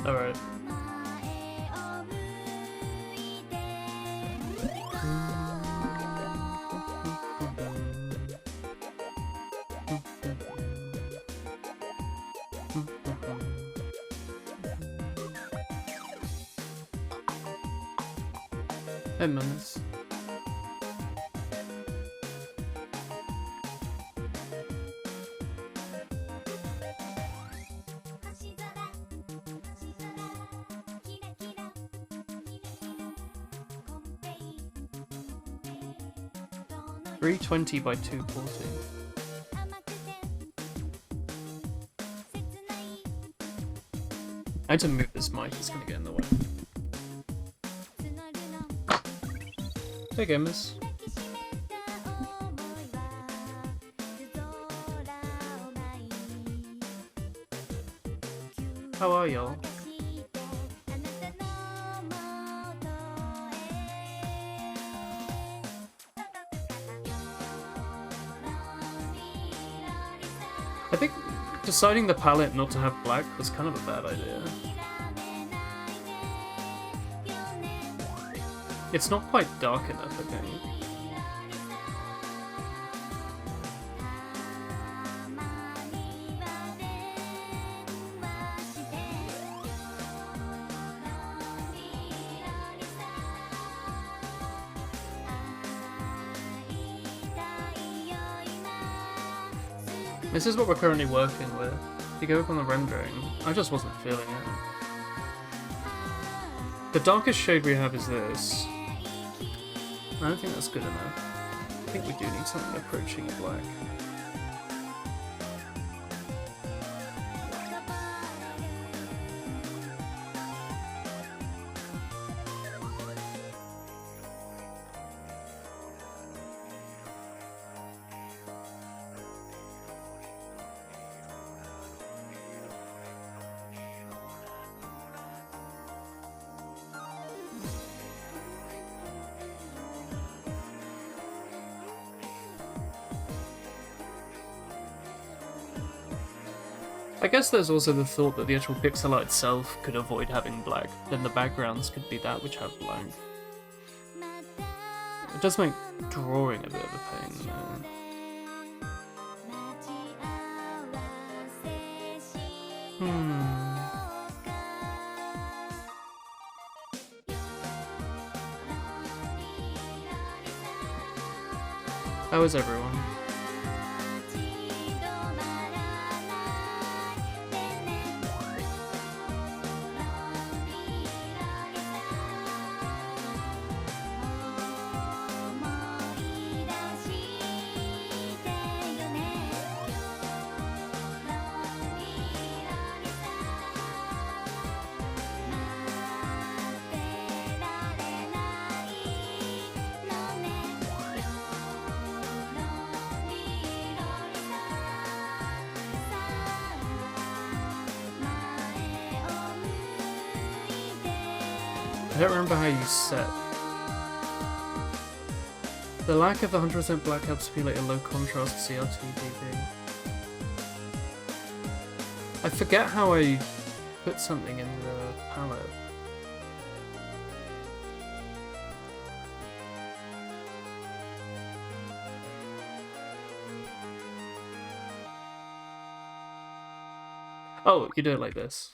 Alright. Hey, Menace. $320 by $240. I had to move this mic, it's gonna get in the way. Hey gamers. How are y'all? I think deciding the palette not to have black was kind of a bad idea. It's not quite dark enough, I think. This is what we're currently working with. If you go up on the rendering, I just wasn't feeling it. The darkest shade we have is this. I don't think that's good enough. I think we do need something approaching black. I guess there's also the thought that the actual pixel art itself could avoid having black, then the backgrounds could be that which have black. It does make drawing a bit of a pain though. How is everyone? I don't remember how you set. The lack of 100% black helps simulate a low contrast CRT-DB. I forget how I put something in the palette. Oh, you do it like this.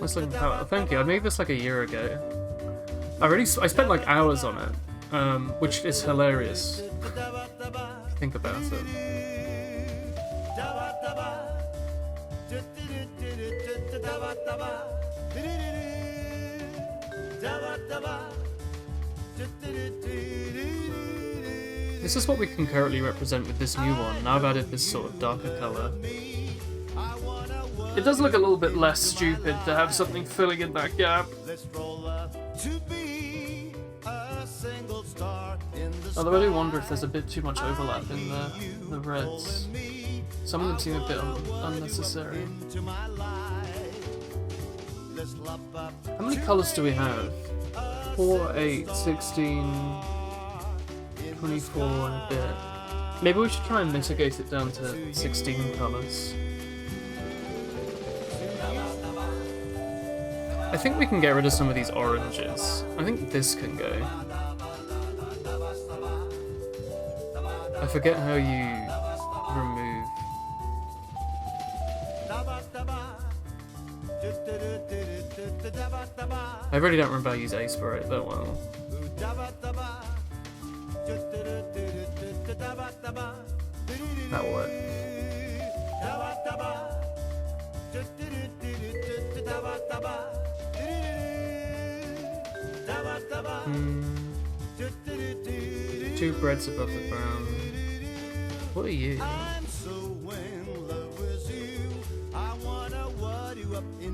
Nice looking palette. Thank you. I made this like a year ago. I spent like hours on it, which is hilarious. Think about it. This is what we can currently represent with this new one. Now I've added this sort of darker colour. It does look a little bit less stupid to have something filling in that gap. Although I do wonder if there's a bit too much overlap in the reds. Some of them seem a bit unnecessary. How many colours do we have? 4, 8, 16, 24 and a bit. Maybe we should try and mitigate it down to 16 colours. I think we can get rid of some of these oranges. I think this can go. I forget how you remove. I really don't remember how to use Ace for it, but well. That'll work. Two breads above the brown. What are you?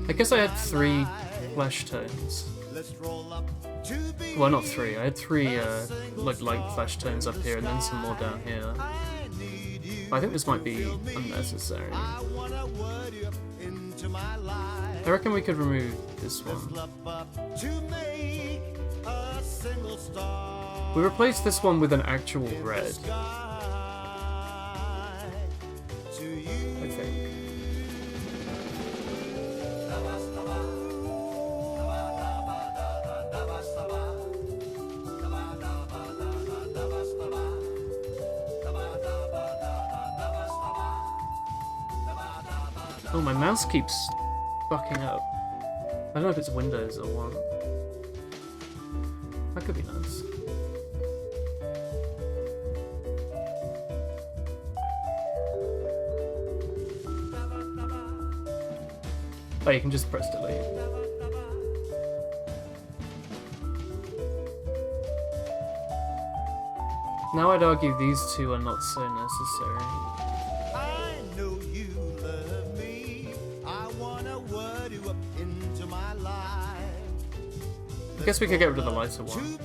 I guess I had 3 flesh tones. Well, not 3. I had 3 like light flesh tones up here and then some more down here. I think this might be unnecessary. I reckon we could remove this one. We replaced this one with an actual red. I think. Oh, my mouse keeps fucking up. I don't know if it's Windows or what. That could be nice. Oh, you can just press delete. Now I'd argue these two are not so necessary. I know you love me. I wanna word you up into my life. I guess we could get rid of the lighter one.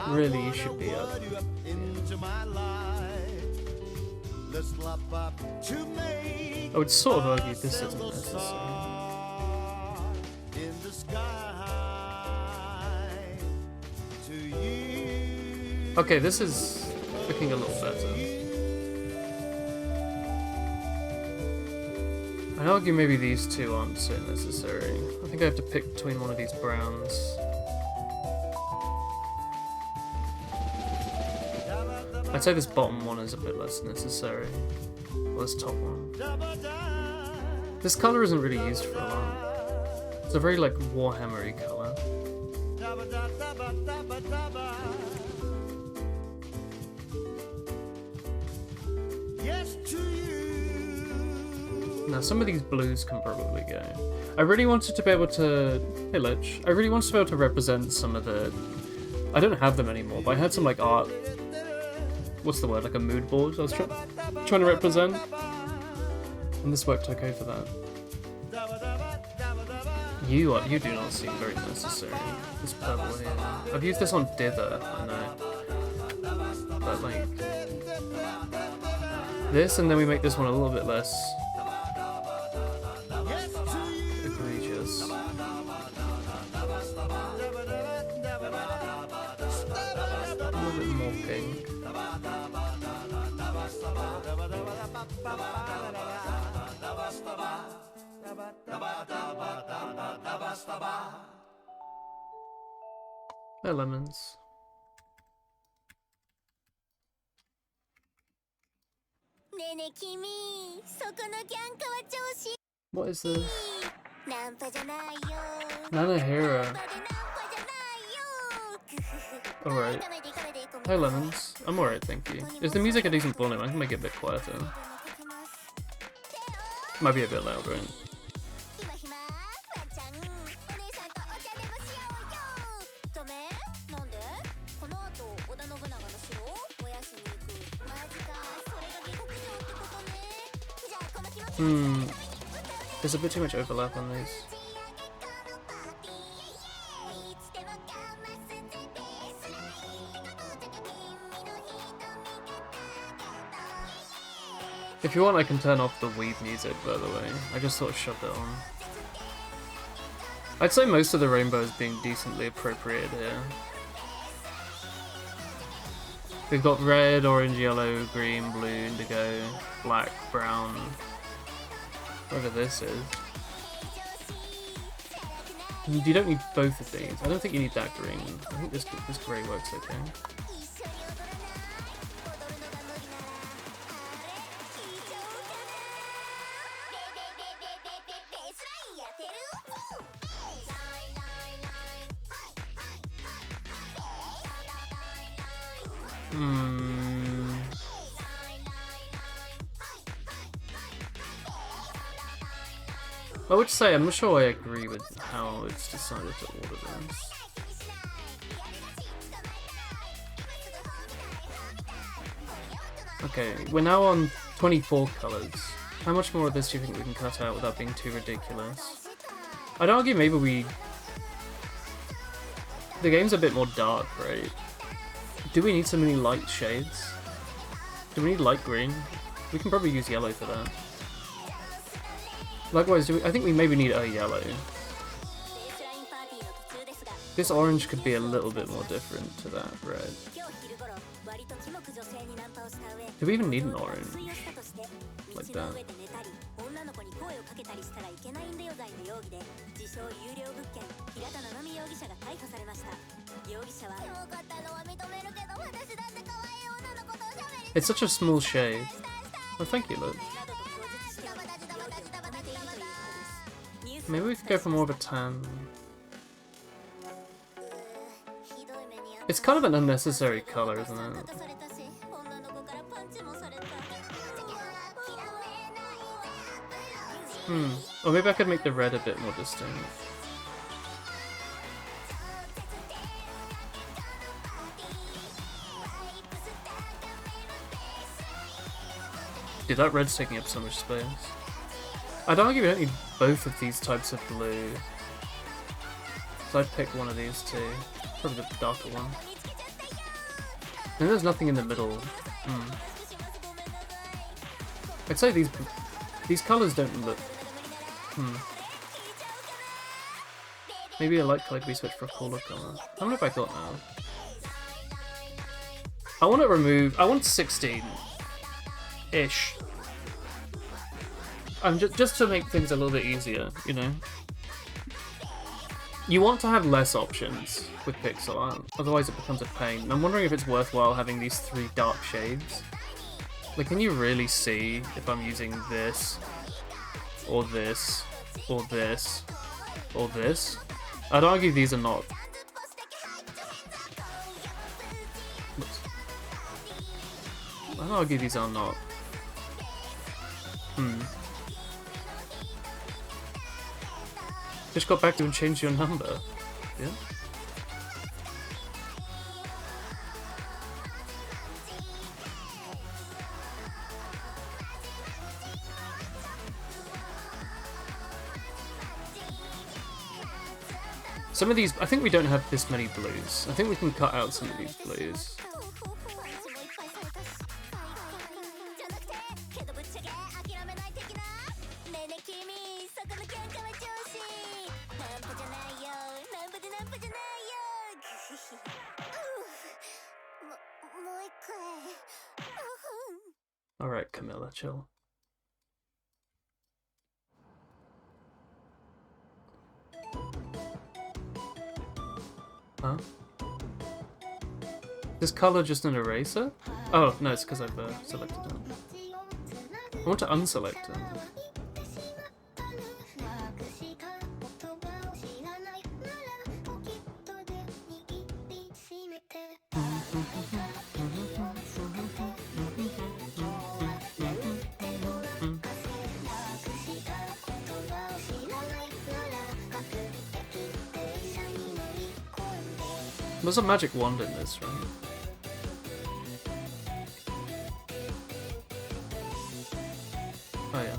Really, you should be up. I would sort of argue this isn't necessary. Okay, this is looking a little better. I'd argue maybe these two aren't so necessary. I think I have to pick between one of these browns. I'd say this bottom one is a bit less necessary. Or this top one. This colour isn't really used for a lot. It's a very, like, Warhammer-y colour. Now, some of these blues can probably go. I really wanted to be able to... Hey, Lich. I really wanted to be able to represent some of the... I don't have them anymore, but I had some, like, art... What's the word? Like a mood board I was trying to represent. And this worked okay for that. You do not seem very necessary. This purple here. I've used this on Dither, I know. But like... This, and then we make this one a little bit less... egregious. A little bit more pink. They're lemons. What is this? Nanahira. Alright. Hi, lemons. I'm alright, thank you. Is the music a decent volume? I can make it a bit quieter. Might be a bit louder. There's a bit too much overlap on these. If you want, I can turn off the weeb music, by the way. I just sort of shoved it on. I'd say most of the rainbow is being decently appropriated here. We've got red, orange, yellow, green, blue, indigo, black, brown, whatever this is. You don't need both of these. I don't think you need that green. I think this grey works okay. I would say I'm not sure I agree with how it's decided to order this. Okay, we're now on 24 colours. How much more of this do you think we can cut out without being too ridiculous? I'd argue maybe we... The game's a bit more dark, right? Do we need so many light shades? Do we need light green? We can probably use yellow for that. Likewise, I think we maybe need a yellow. This orange could be a little bit more different to that red. Do we even need an orange? Like that. It's such a small shade. Oh, thank you, Liz. Maybe we could go for more of a tan. It's kind of an unnecessary colour, isn't it? Or maybe I could make the red a bit more distinct. Dude, that red's taking up so much space. I'd argue we don't need both of these types of blue. So I'd pick one of these two. Probably the darker one. And there's nothing in the middle. I'd say these colours don't look... Maybe a light colour could be switched for a cooler colour. How many have I got now? I want to remove... I want 16-ish. Just to make things a little bit easier, you know? You want to have less options with pixel art, otherwise it becomes a pain. I'm wondering if it's worthwhile having these 3 dark shades. Like, can you really see if I'm using this, or this, or this, or this? I'd argue these are not. I'd argue these are not. Just got back to and changed your number. Yeah. Some of these, I think we don't have this many blues. I think we can cut out some of these blues. Alright, Camilla, chill. Huh? Is color just an eraser? Oh, no, it's because I've selected it. I want to unselect it. There's a magic wand in this, right? Oh yeah.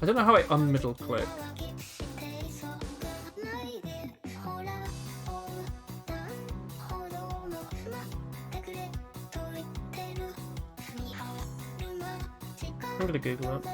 I don't know how I unmiddle click. I'm gonna Google it.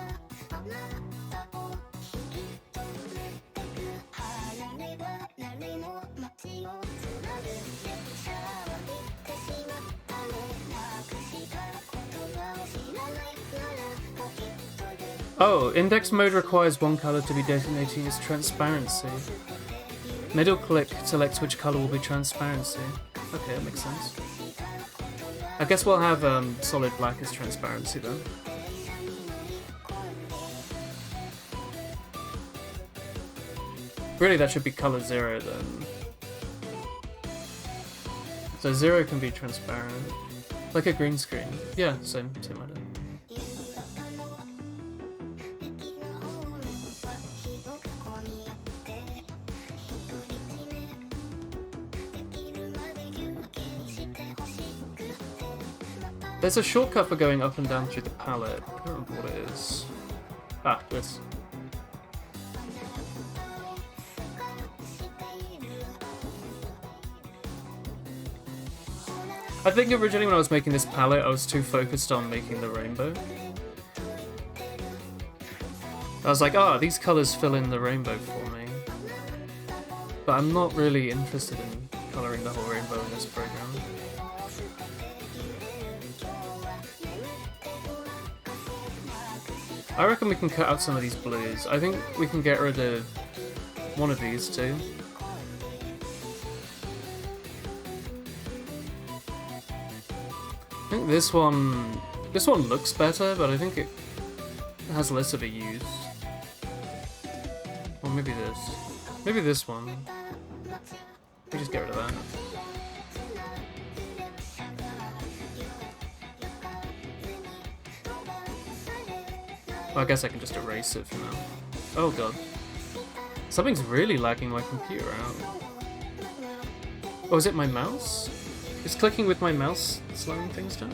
Oh, index mode requires one color to be designated as transparency. Middle click selects which color will be transparency. Okay, that makes sense. I guess we'll have solid black as transparency then. Really, that should be color 0 then. So 0 can be transparent. Like a green screen. Yeah, same idea. There's a shortcut for going up and down through the palette. I don't remember what it is. Ah, this. I think originally when I was making this palette, I was too focused on making the rainbow. I was like, ah, these colors fill in the rainbow for me. But I'm not really interested in coloring the whole rainbow in this program. I reckon we can cut out some of these blues. I think we can get rid of one of these too. I think this one looks better, but I think it has less of a use. Or maybe this. Maybe this one. We just get rid of that. Well, I guess I can just erase it for now. Oh god. Something's really lagging my computer out. Oh, is it my mouse? Is clicking with my mouse slowing things down?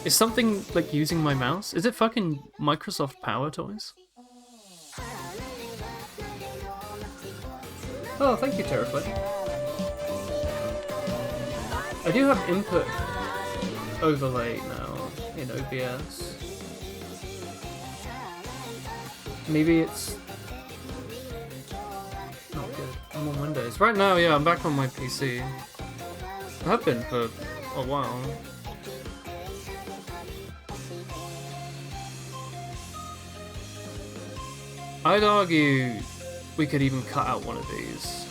Is something, like, using my mouse? Is it fucking Microsoft Power Toys? Oh, thank you, Terraflip. I do have input overlay now in OBS. Maybe it's not good. I'm on Windows. Right now, yeah, I'm back on my PC. I have been for a while. I'd argue we could even cut out one of these.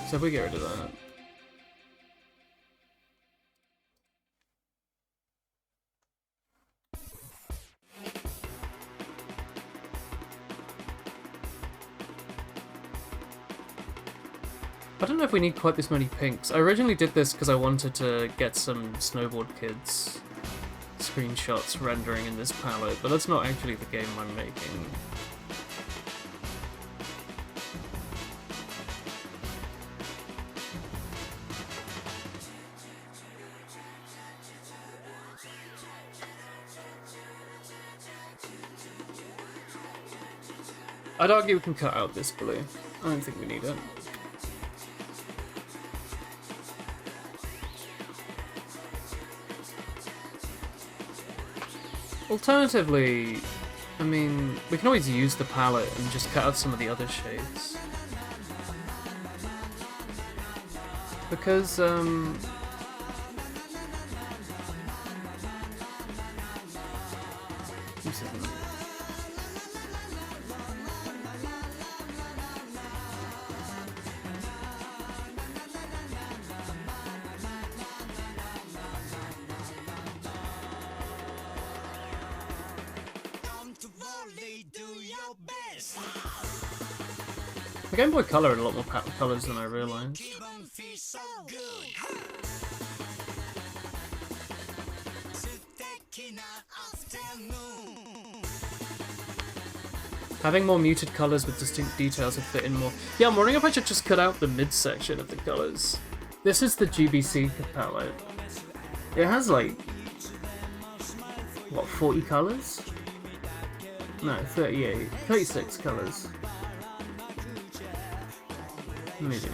So if we get rid of that. I don't know if we need quite this many pinks. I originally did this because I wanted to get some Snowboard Kids screenshots rendering in this palette, but that's not actually the game I'm making. I'd argue we can cut out this blue. I don't think we need it. Alternatively, I mean, we can always use the palette and just cut out some of the other shades. Because, the Game Boy Color had a lot more colours than I realised. Having more muted colours with distinct details would fit in more. Yeah, I'm wondering if I should just cut out the midsection of the colours. This is the GBC palette. It has like what, 40 colours? No, 38. 36 colours. Maybe.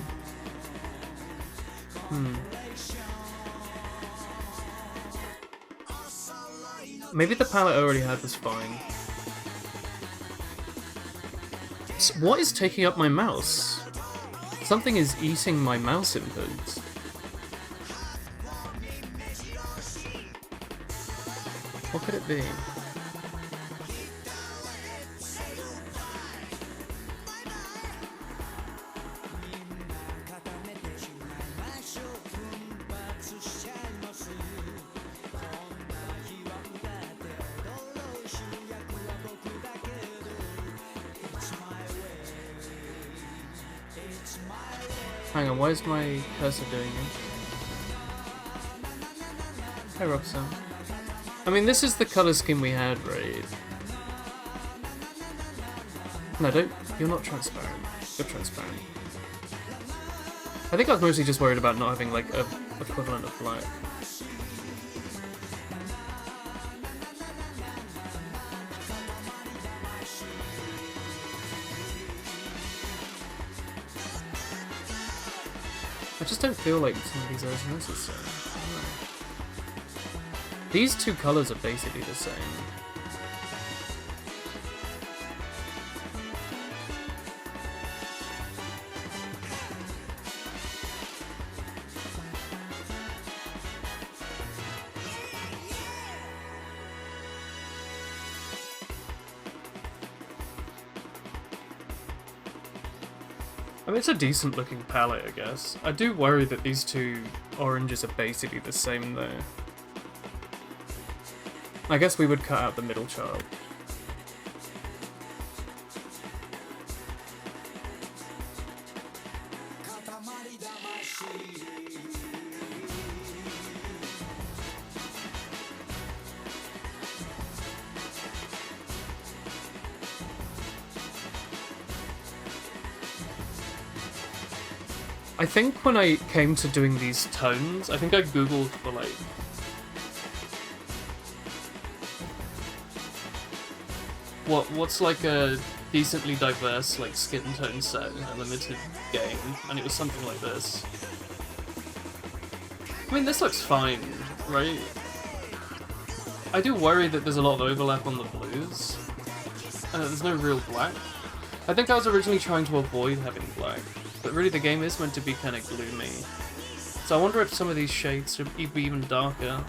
Maybe the palette I already had was fine. So what is taking up my mouse? Something is eating my mouse inputs. What could it be? Hang on, why is my cursor doing it? Hi, Roxanne. I mean, this is the colour scheme we had, right? No, don't. You're not transparent. You're transparent. I think I was mostly just worried about not having, like, a equivalent of black. I just don't feel like some of these are as necessary. These two colours are basically the same. I mean, it's a decent looking palette, I guess. I do worry that these two oranges are basically the same though. I guess we would cut out the middle child. I think when I came to doing these tones, I think I googled for like what's like a decently diverse like skin tone set in a limited game, and it was something like this. I mean, this looks fine, right? I do worry that there's a lot of overlap on the blues, and that there's no real black. I think I was originally trying to avoid having black, but really the game is meant to be kind of gloomy. So I wonder if some of these shades should be even darker.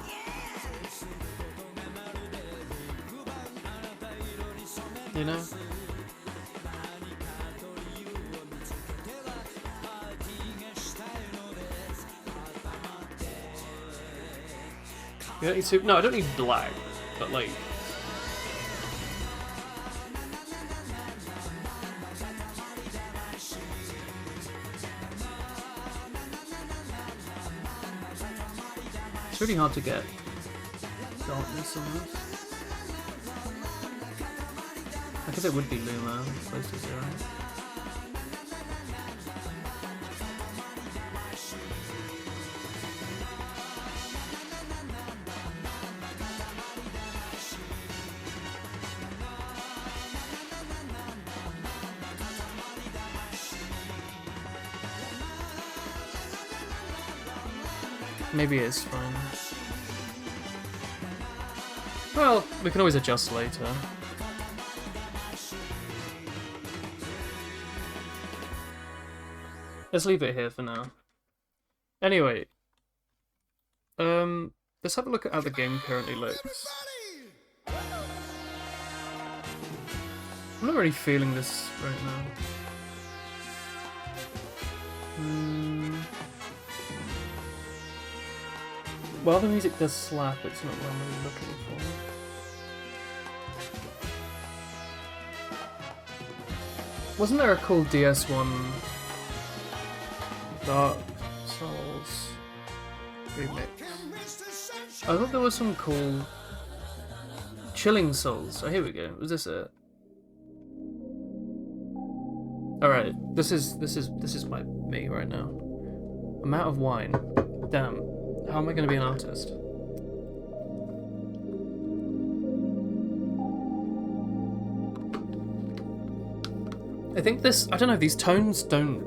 You know? You don't need to. No, I don't need black, but like. It's really hard to get darkness on this. I guess it would be Luma, close to 0. Maybe it's fine. Well, we can always adjust later. Let's leave it here for now. Anyway, let's have a look at how the game currently looks. I'm not really feeling this right now. While the music does slap, it's not what I'm really looking for. Wasn't there a cool DS1 Dark Souls remix? I thought there was some cool Chilling Souls. Oh, here we go. Was this it? All right. This is me right now. I'm out of wine. Damn. How am I going to be an artist? I think this, I don't know, these tones don't,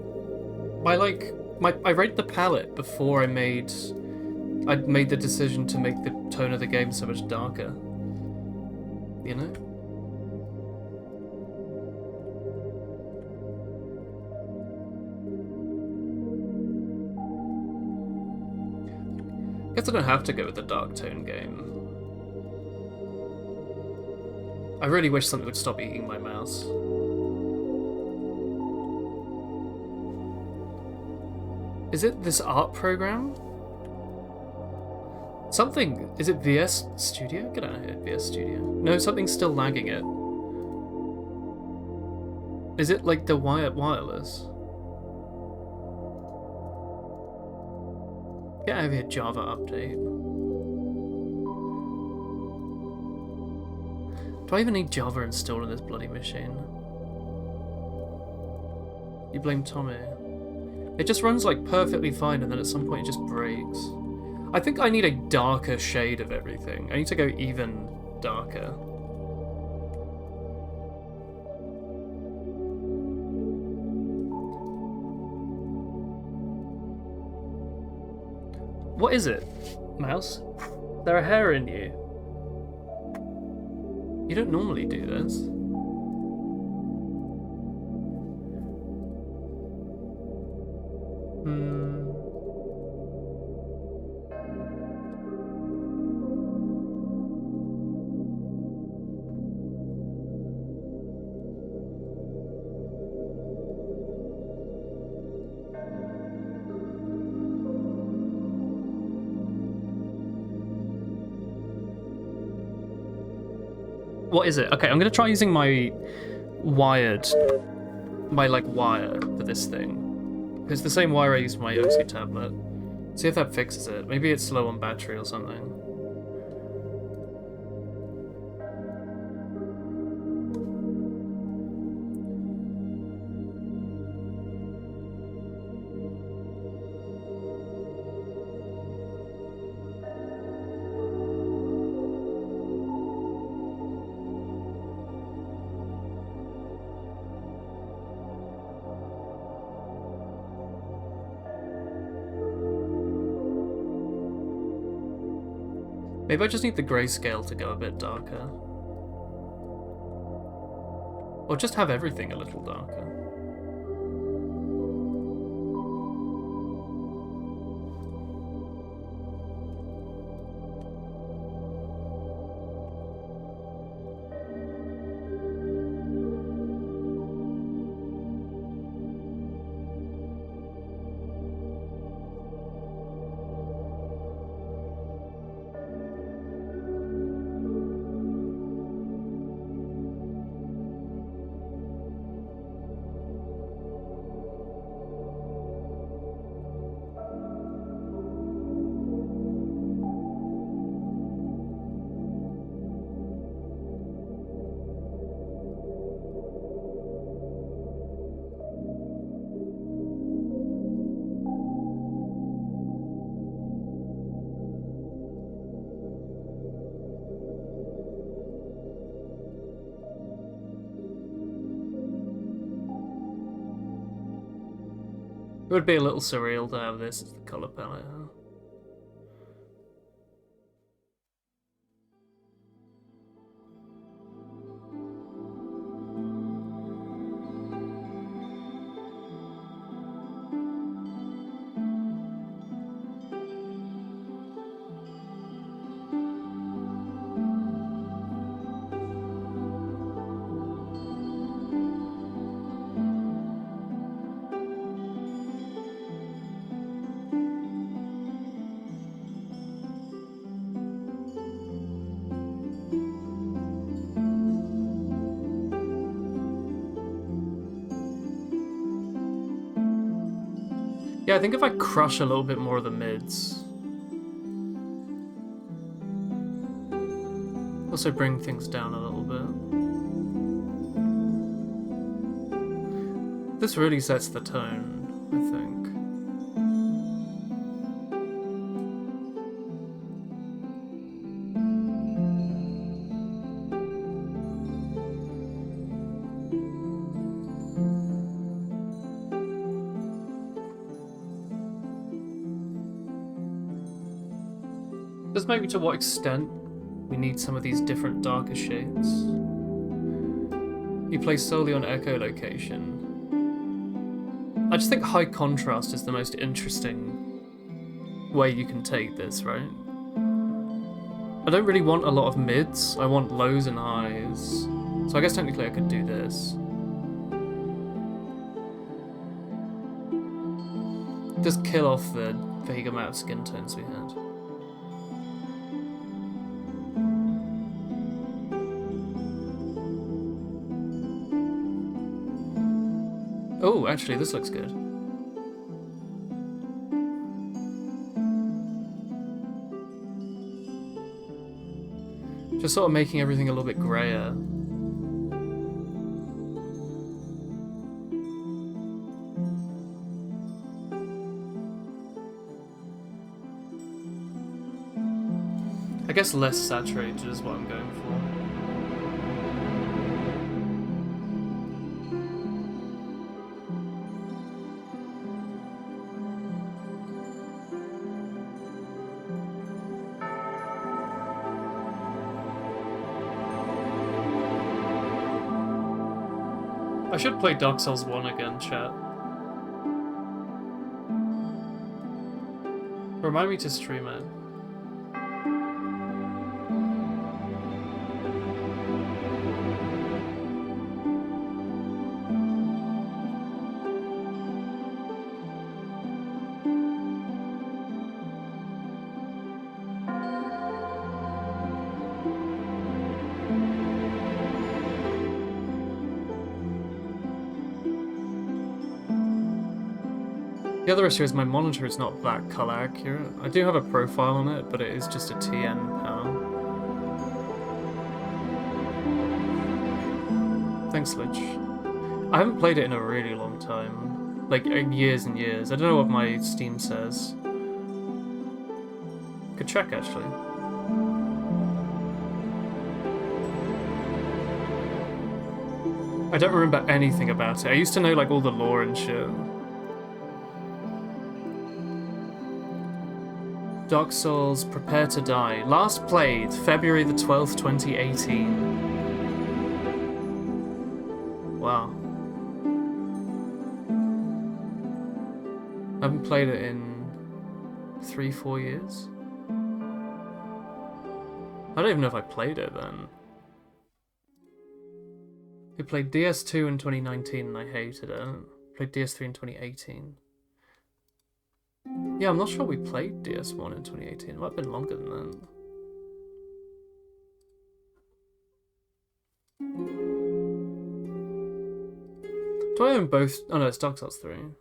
I read the palette before I'd made the decision to make the tone of the game so much darker. You know? I guess I don't have to go with the dark tone game. I really wish something would stop eating my mouse. Is it this art program? Something, is it VS Studio? Get out of here, VS Studio. No, something's still lagging it. Is it like the wireless? Get out of here, Java update. Do I even need Java installed on this bloody machine? You blame Tommy. It just runs like perfectly fine and then at some point it just breaks. I think I need a darker shade of everything. I need to go even darker. What is it, mouse? Is there a hair in you? You don't normally do this. What is it? Okay, I'm gonna try using my wire for this thing. It's the same wire I use for my OC tablet. See if that fixes it. Maybe it's slow on battery or something. Maybe I just need the grayscale to go a bit darker. Or just have everything a little darker. It would be a little surreal to have this as the colour palette, huh? Yeah, I think if I crush a little bit more of the mids. Also bring things down a little bit. This really sets the tone, I think. Just maybe to what extent we need some of these different darker shades. You play solely on echolocation. I just think high contrast is the most interesting way you can take this, right? I don't really want a lot of mids, I want lows and highs. So I guess technically I could do this. Just kill off the vague amount of skin tones we had. Oh, actually, this looks good. Just sort of making everything a little bit grayer. I guess less saturated is what I'm going for. I should play Dark Souls 1 again, chat. Remind me to stream it. The other issue is my monitor is not that color accurate. I do have a profile on it, but it is just a TN panel. Thanks, Lich. I haven't played it in a really long time. Like, years and years. I don't know what my Steam says. Could check, actually. I don't remember anything about it. I used to know, like, all the lore and shit. Dark Souls Prepare to Die. Last played February the 12th, 2018. Wow. I haven't played it in 3-4 years. I don't even know if I played it then. We played DS2 in 2019 and I hated it. Played DS3 in 2018. Yeah, I'm not sure we played DS1 in 2018. It might have been longer than that. Do I own both? Oh no, it's Dark Souls 3.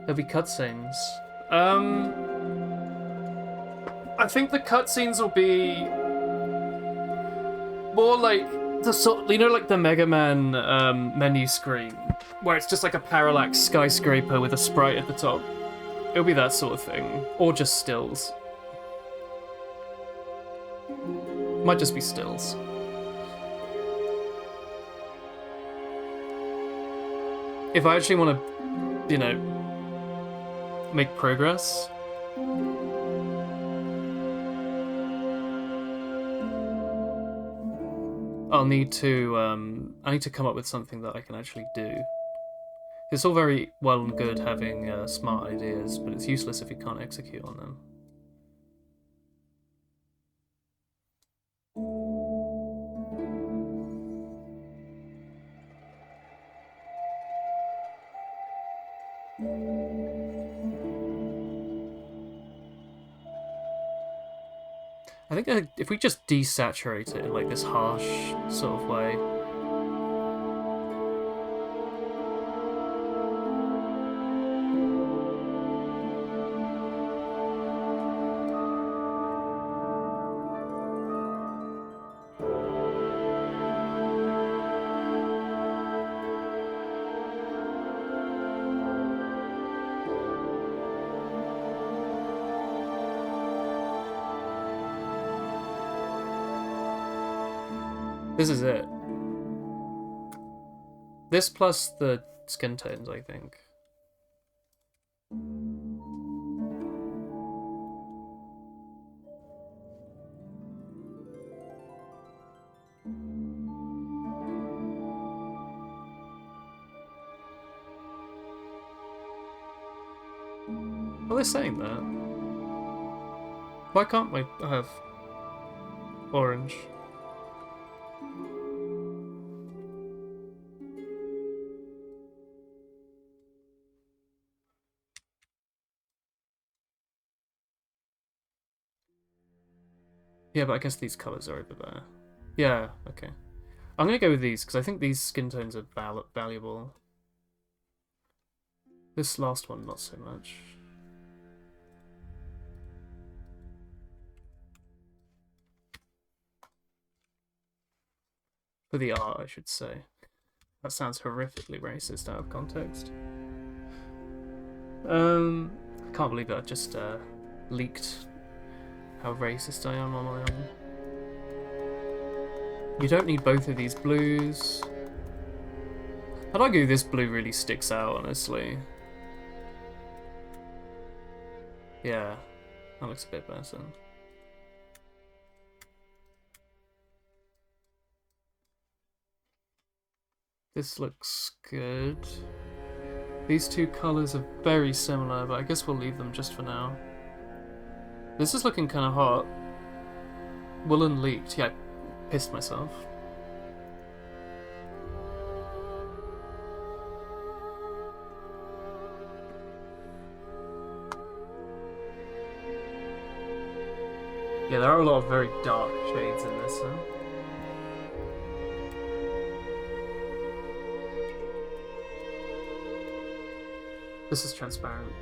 There'll be cutscenes. I think the cutscenes will be more like the sort, you know, like the Mega Man menu screen, where it's just like a parallax skyscraper with a sprite at the top. It'll be that sort of thing, or just stills. Might just be stills. If I actually want to, you know, make progress, I need to come up with something that I can actually do. It's all very well and good having smart ideas, but it's useless if you can't execute on them. I think if we just desaturate it in like this harsh sort of way. This is it. This plus the skin tones, I think. Well, they're saying that. Why can't we have orange? Yeah, but I guess these colours are over there. Yeah, okay. I'm gonna go with these, because I think these skin tones are valuable. This last one, not so much. For the art, I should say. That sounds horrifically racist out of context. I can't believe that I just leaked how racist I am on my own. You don't need both of these blues. I'd argue this blue really sticks out, honestly. Yeah, that looks a bit better. This looks good. These two colours are very similar, but I guess we'll leave them just for now. This is looking kind of hot. Woolen leaked. Yeah, I pissed myself. Yeah, there are a lot of very dark shades in this, huh? This is transparent.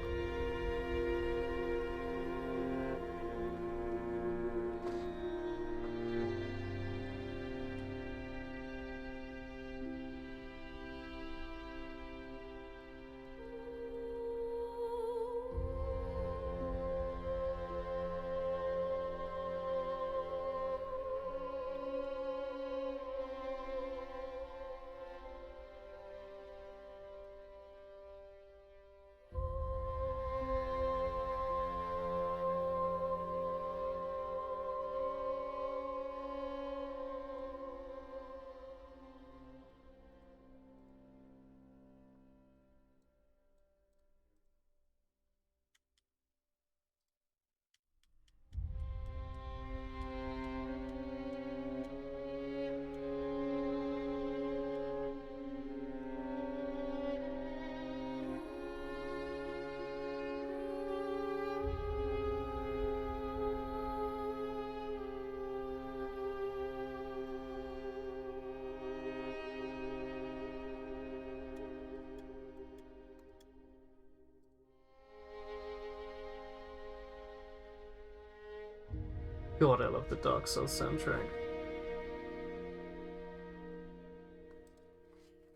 God, I love the Dark Souls soundtrack.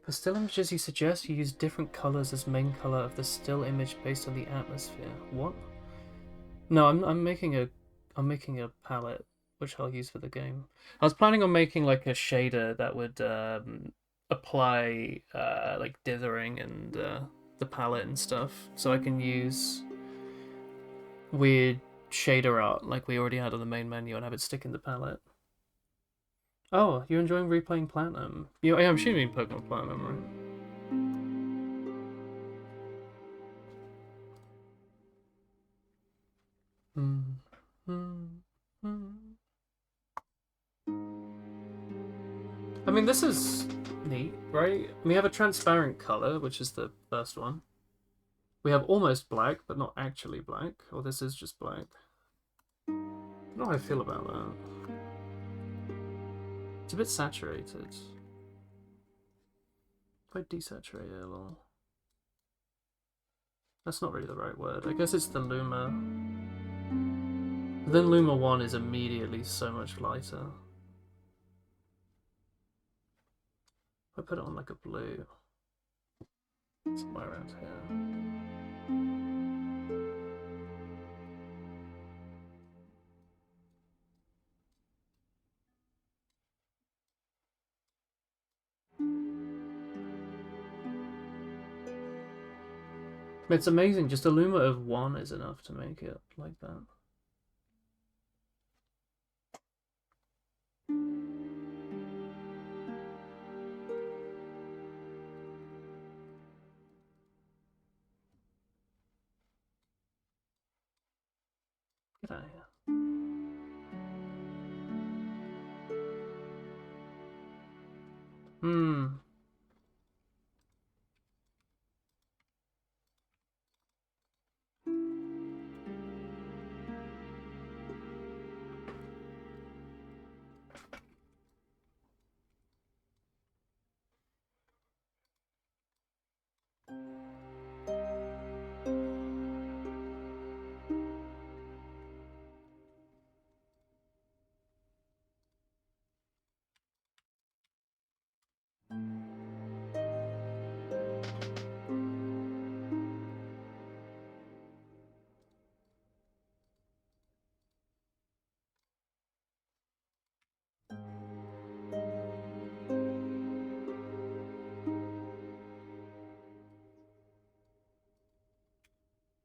For still images you suggest you use different colours as main colour of the still image based on the atmosphere. What? No, I'm making a palette which I'll use for the game. I was planning on making like a shader that would apply like dithering and the palette and stuff, so I can use weird shader art like we already had on the main menu and have it stick in the palette. Oh, you're enjoying replaying Platinum? I'm assuming Pokemon Platinum, right? I mean, this is neat, right? We have a transparent color, which is the first one. We have almost black, but not actually black. Or this is just black. I don't know how I feel about that. It's a bit saturated. If I desaturate it a little. That's not really the right word. I guess it's the Luma. But then Luma 1 is immediately so much lighter. If I put it on like a blue, somewhere around here. It's amazing, just a Luma of 1 is enough to make it like that. Get out of here. Hmm.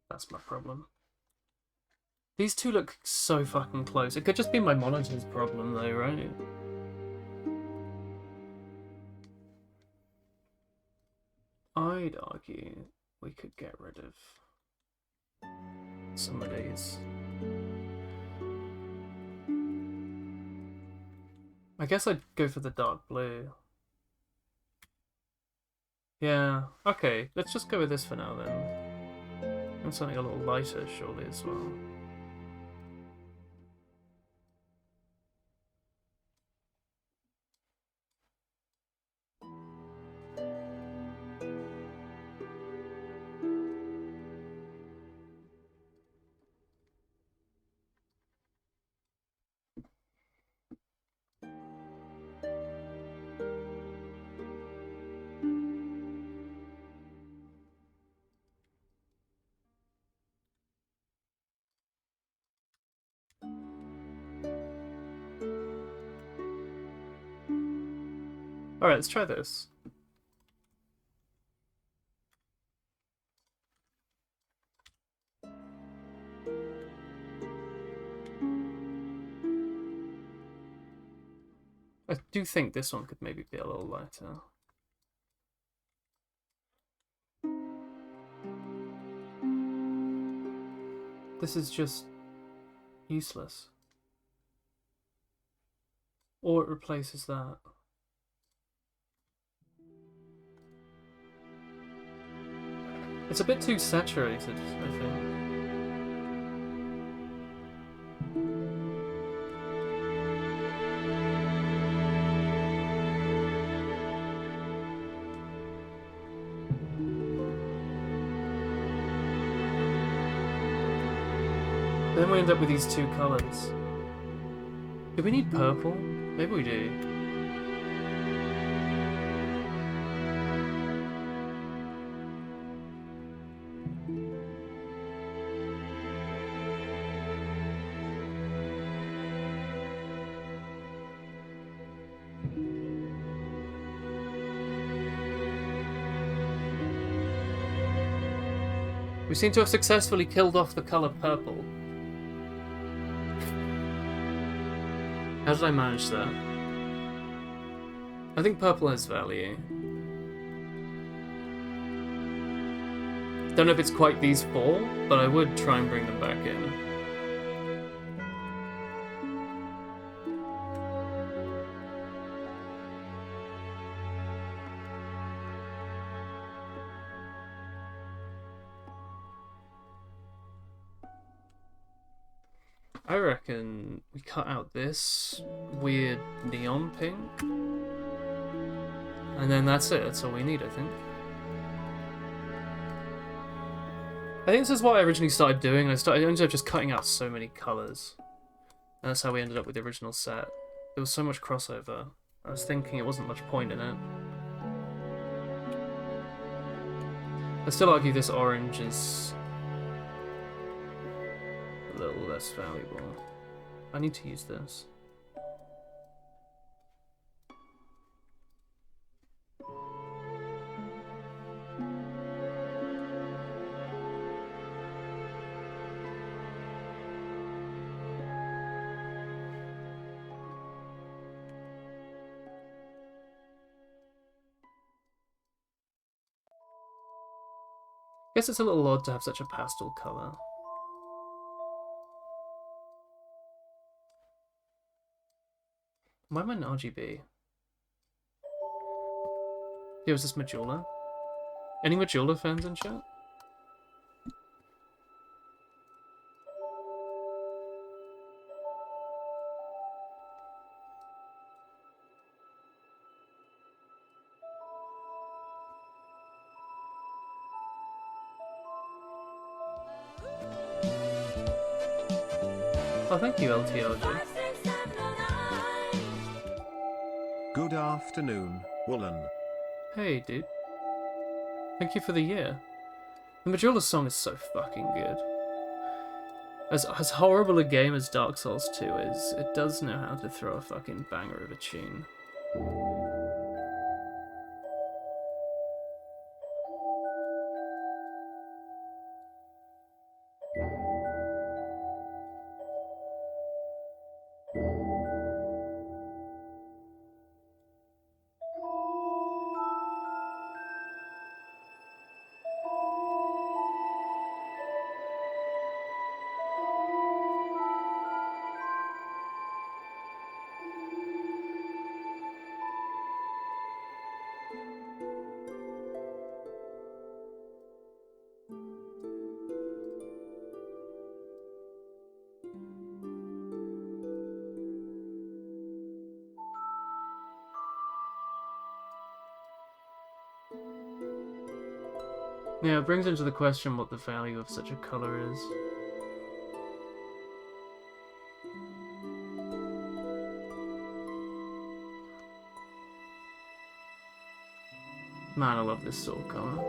That's my problem. These two look so fucking close. It could just be my monitor's problem though, right? I'd argue we could get rid of some of these. I guess I'd go for the dark blue. Yeah, okay, let's just go with this for now then. And something a little lighter, surely, as well. Alright, let's try this. I do think this one could maybe be a little lighter. This is just useless. Or it replaces that. It's a bit too saturated, I think. Then we end up with these two colours. Do we need purple? Maybe we do. We seem to have successfully killed off the colour purple. How did I manage that? I think purple has value. Don't know if it's quite these four, but I would try and bring them back in. I reckon we cut out this weird neon pink. And then that's it. That's all we need, I think. I think this is what I originally started doing. I ended up just cutting out so many colours. And that's how we ended up with the original set. There was so much crossover. I was thinking it wasn't much point in it. I still argue this orange is a little less valuable. I need to use this. Guess it's a little odd to have such a pastel colour. Why am I in RGB? Yeah, was this Majula? Any Majula fans in chat? Oh, thank you, LTLG. Good afternoon, Woolen. Hey, dude. Thank you for the year. The Majula song is so fucking good. As horrible a game as Dark Souls 2 is, it does know how to throw a fucking banger of a tune. Yeah, it brings into the question what the value of such a color is. Man, I love this soul color.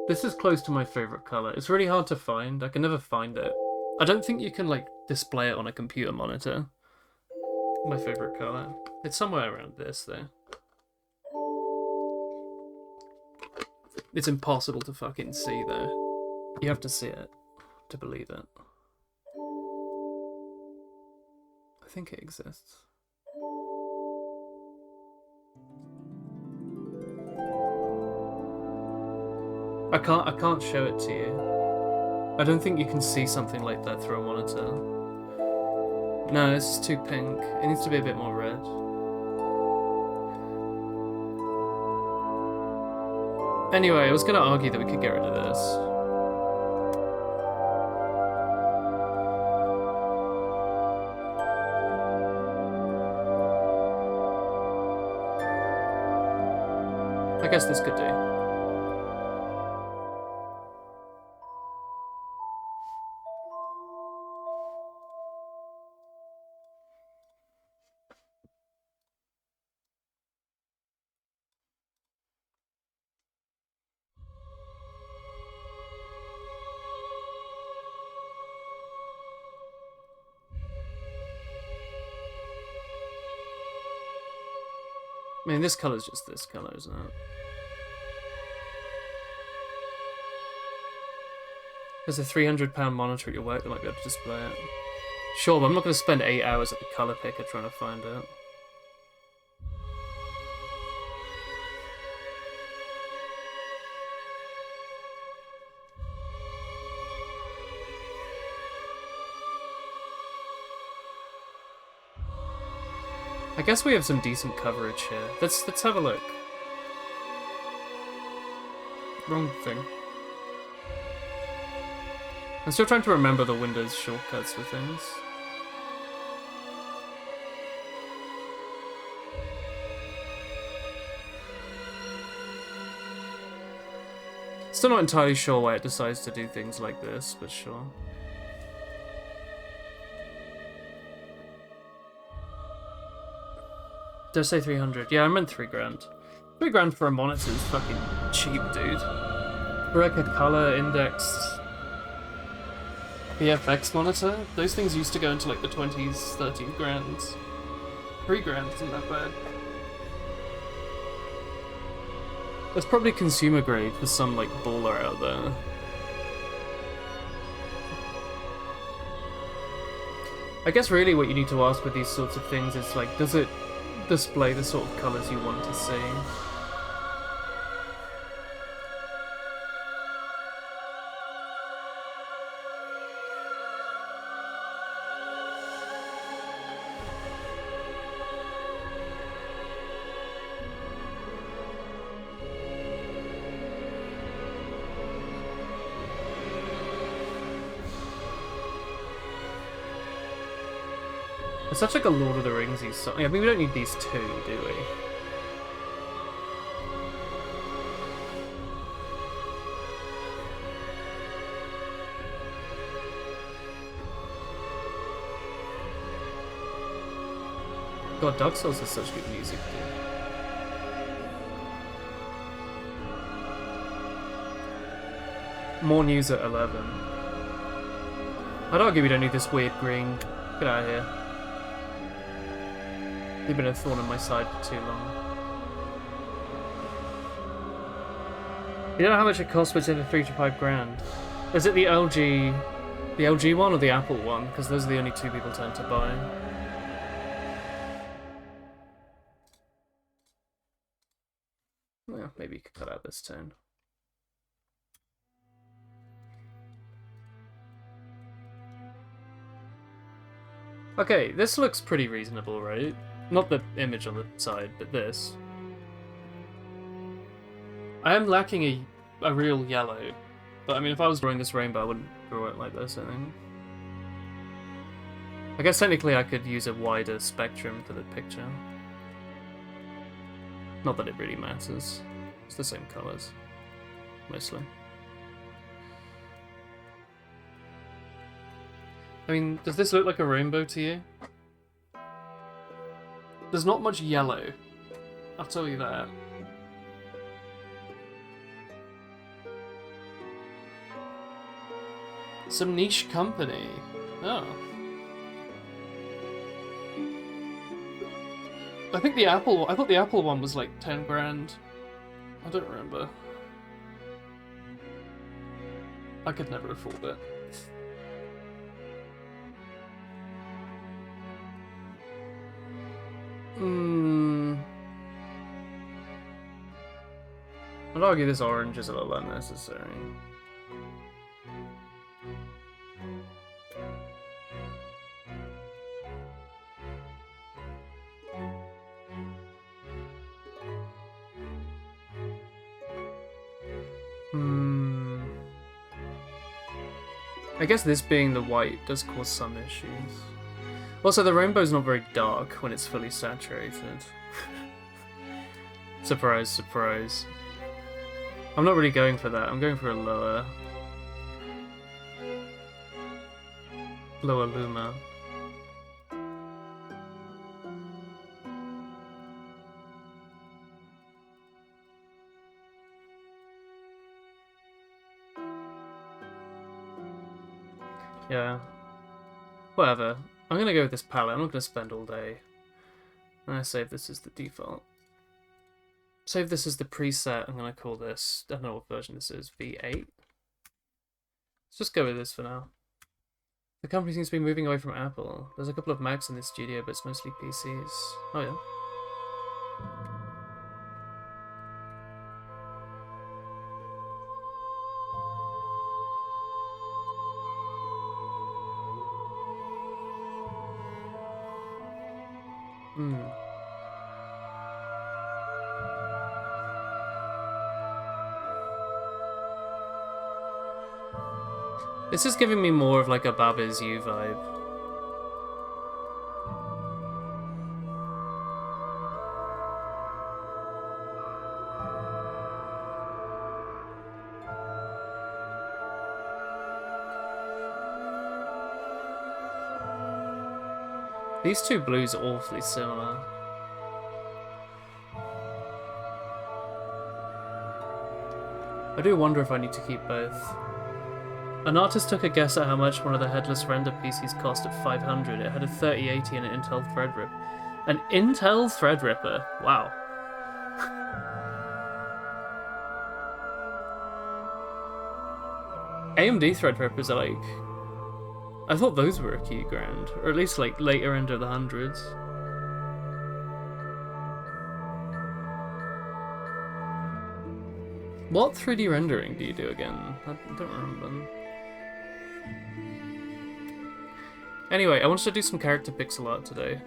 This is close to my favorite color. It's really hard to find. I can never find it. I don't think you can, like, display it on a computer monitor. My favorite color. It's somewhere around this, though. It's impossible to fucking see, though. You have to see it to believe it. I think it exists. I can't show it to you. I don't think you can see something like that through a monitor. No, it's too pink. It needs to be a bit more red. Anyway, I was gonna argue that we could get rid of this. I guess this could do. I mean, this color's just this color, isn't it? There's a £300 monitor at your work that might be able to display it. Sure, but I'm not going to spend 8 hours at the color picker trying to find it. I guess we have some decent coverage here. Let's have a look. Wrong thing. I'm still trying to remember the Windows shortcuts for things. Still not entirely sure why it decides to do things like this, but sure. Did I say 300? Yeah, I meant 3 grand. 3 grand for a monitor is fucking cheap, dude. Record color, indexed, VFX monitor? Those things used to go into like the 20s, 30 grands. 3 grand isn't that bad. That's probably consumer grade for some like baller out there. I guess really what you need to ask with these sorts of things is like, does it display the sort of colours you want to see? It's such like a Lord of the Ringsy song. Yeah, I mean, we don't need these two, do we? God, Dark Souls has such good music, dude. More news at 11. I'd argue we don't need this weird green. Get out of here. You've been a thorn in my side for too long. You don't know how much it costs, but it's over 3 to 5 grand. Is it the LG one or the Apple one? Because those are the only two people tend to buy. Well, maybe you could cut out this tone. Okay, this looks pretty reasonable, right? Not the image on the side, but this. I am lacking a real yellow, but I mean, if I was drawing this rainbow, I wouldn't draw it like this, I think. I guess technically I could use a wider spectrum for the picture. Not that it really matters. It's the same colours, mostly. I mean, does this look like a rainbow to you? There's not much yellow, I'll tell you that. Some niche company. Oh. I thought the Apple one was like 10 grand. I don't remember. I could never afford it. I'd argue this orange is a little unnecessary. I guess this being the white does cause some issues. Also, the rainbow's not very dark when it's fully saturated. Surprise, surprise. I'm not really going for that. I'm going for a lower luma. Yeah. Whatever. I'm gonna go with this palette. I'm not gonna spend all day. I'm gonna save this as the default. Save this as the preset. I'm gonna call this, I don't know what version this is, V8? Let's just go with this for now. The company seems to be moving away from Apple. There's a couple of Macs in this studio, but it's mostly PCs. Oh yeah. This is giving me more of like a Baba's You vibe. These two blues are awfully similar. I do wonder if I need to keep both. An artist took a guess at how much one of the headless render PCs cost at 500. It had a 3080 and an Intel Threadripper. An Intel Threadripper? Wow. AMD Threadrippers are like... I thought those were a few grand. Or at least like later end of the hundreds. What 3D rendering do you do again? I don't remember. Anyway, I wanted to do some character pixel art today.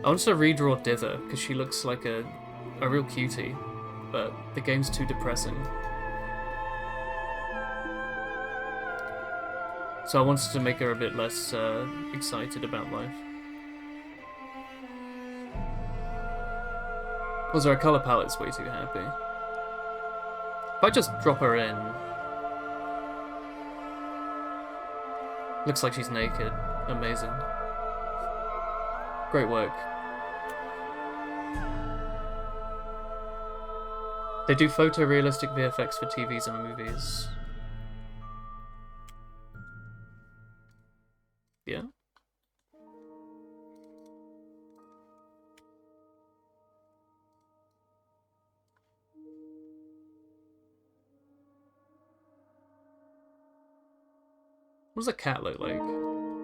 I wanted to redraw Dither, because she looks like a real cutie, but the game's too depressing. So I wanted to make her a bit less excited about life. Was her colour palette's way too happy. If I just drop her in... Looks like she's naked. Amazing. Great work. They do photorealistic VFX for TVs and movies. Yeah? What does a cat look like?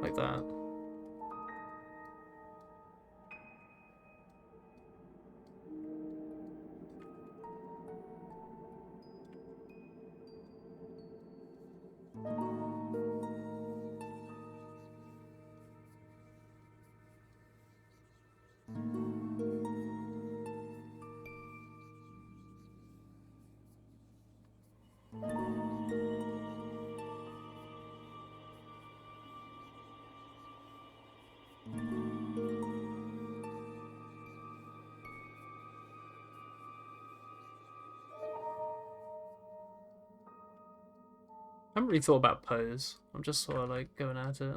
Like that. I haven't really thought about pose. I'm just sort of like going at it.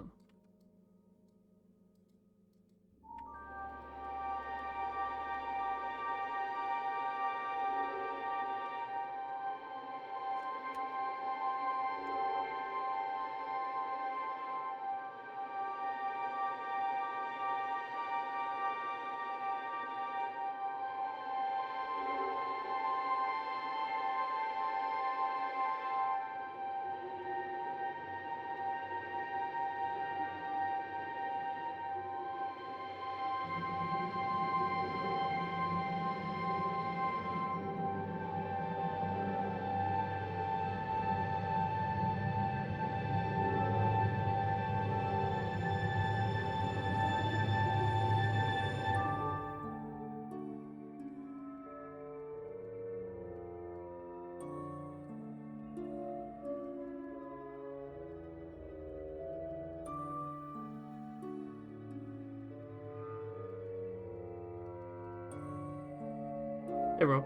Hey, Rob.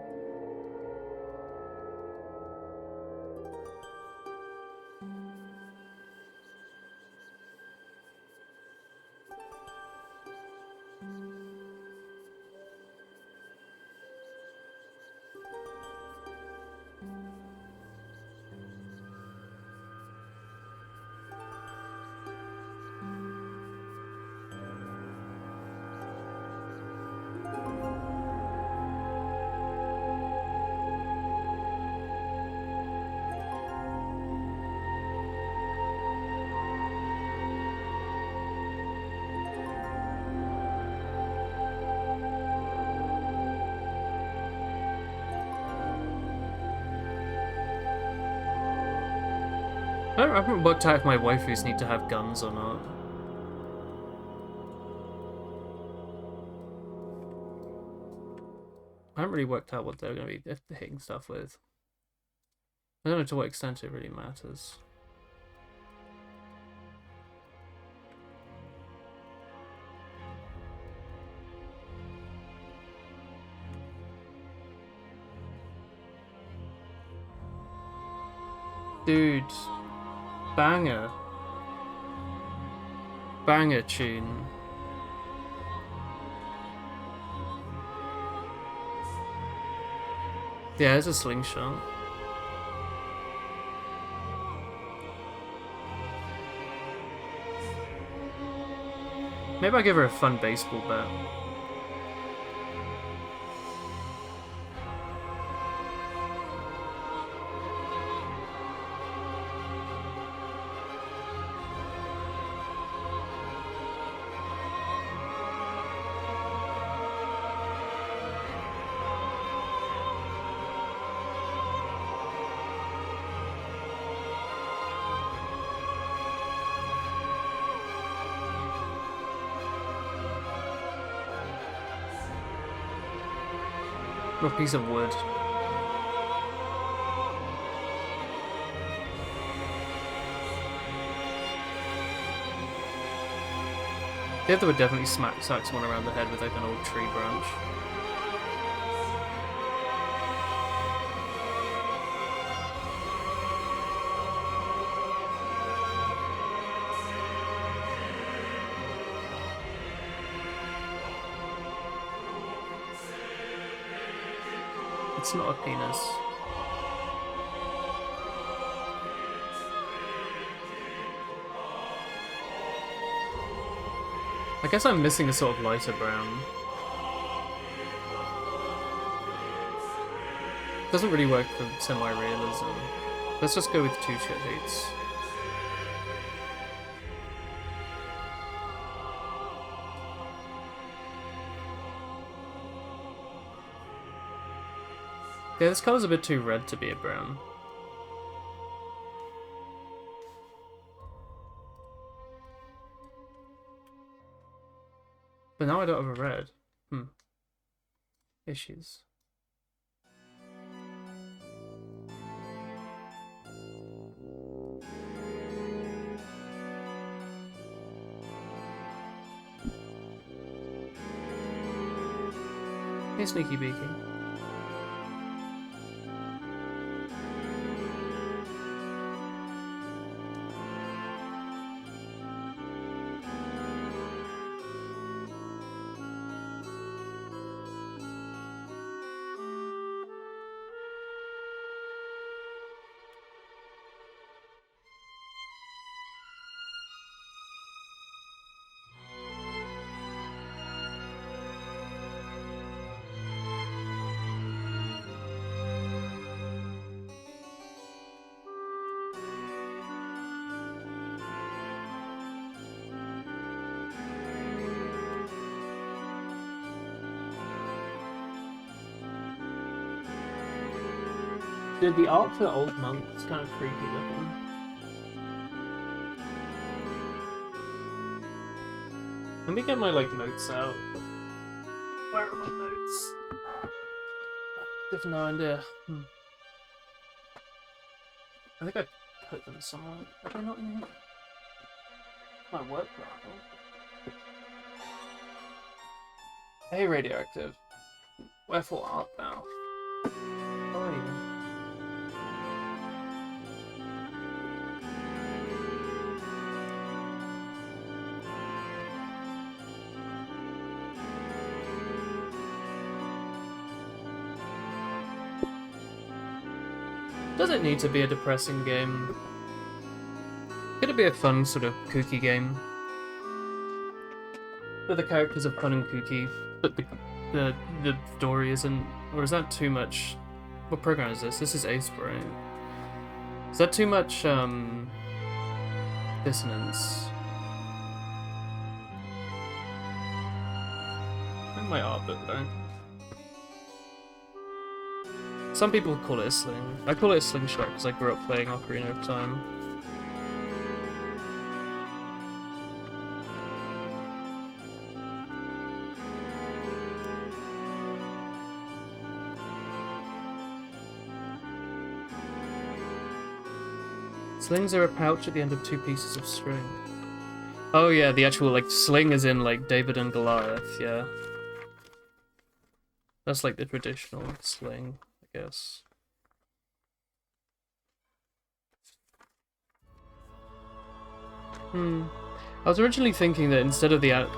I haven't worked out if my waifus need to have guns or not. I haven't really worked out what they're going to be hitting stuff with. I don't know to what extent it really matters. Dude. Banger. Banger tune. Yeah, it's a slingshot. Maybe I'll give her a fun baseball bat. A piece of wood. The other would definitely smack someone around the head with like an old tree branch. It's not a penis. I guess I'm missing a sort of lighter brown. Doesn't really work for semi-realism. Let's just go with 2 shit hates. Yeah, this colour's a bit too red to be a brown. But now I don't have a red. Issues. Hey, Sneaky Beaky. Dude, the art for Old Monk is kind of creepy looking. Let me get my notes out. Where are my notes? I have no idea. I think I put them somewhere. Are they not in here? My work laptop. Hey, Radioactive. Wherefore art thou? How are you? Does it need to be a depressing game? Could it be a fun, sort of kooky game? Where the characters are fun and kooky, but the story isn't? Or is that too much? What program is this? This is Ace, right? Is that too much, dissonance? Bring my art book back. Some people call it a sling. I call it a slingshot because I grew up playing Ocarina of Time. Slings are a pouch at the end of 2 pieces of string. Oh yeah, the actual, sling is in, David and Goliath, yeah. That's, the traditional sling, I guess. I was originally thinking that instead of the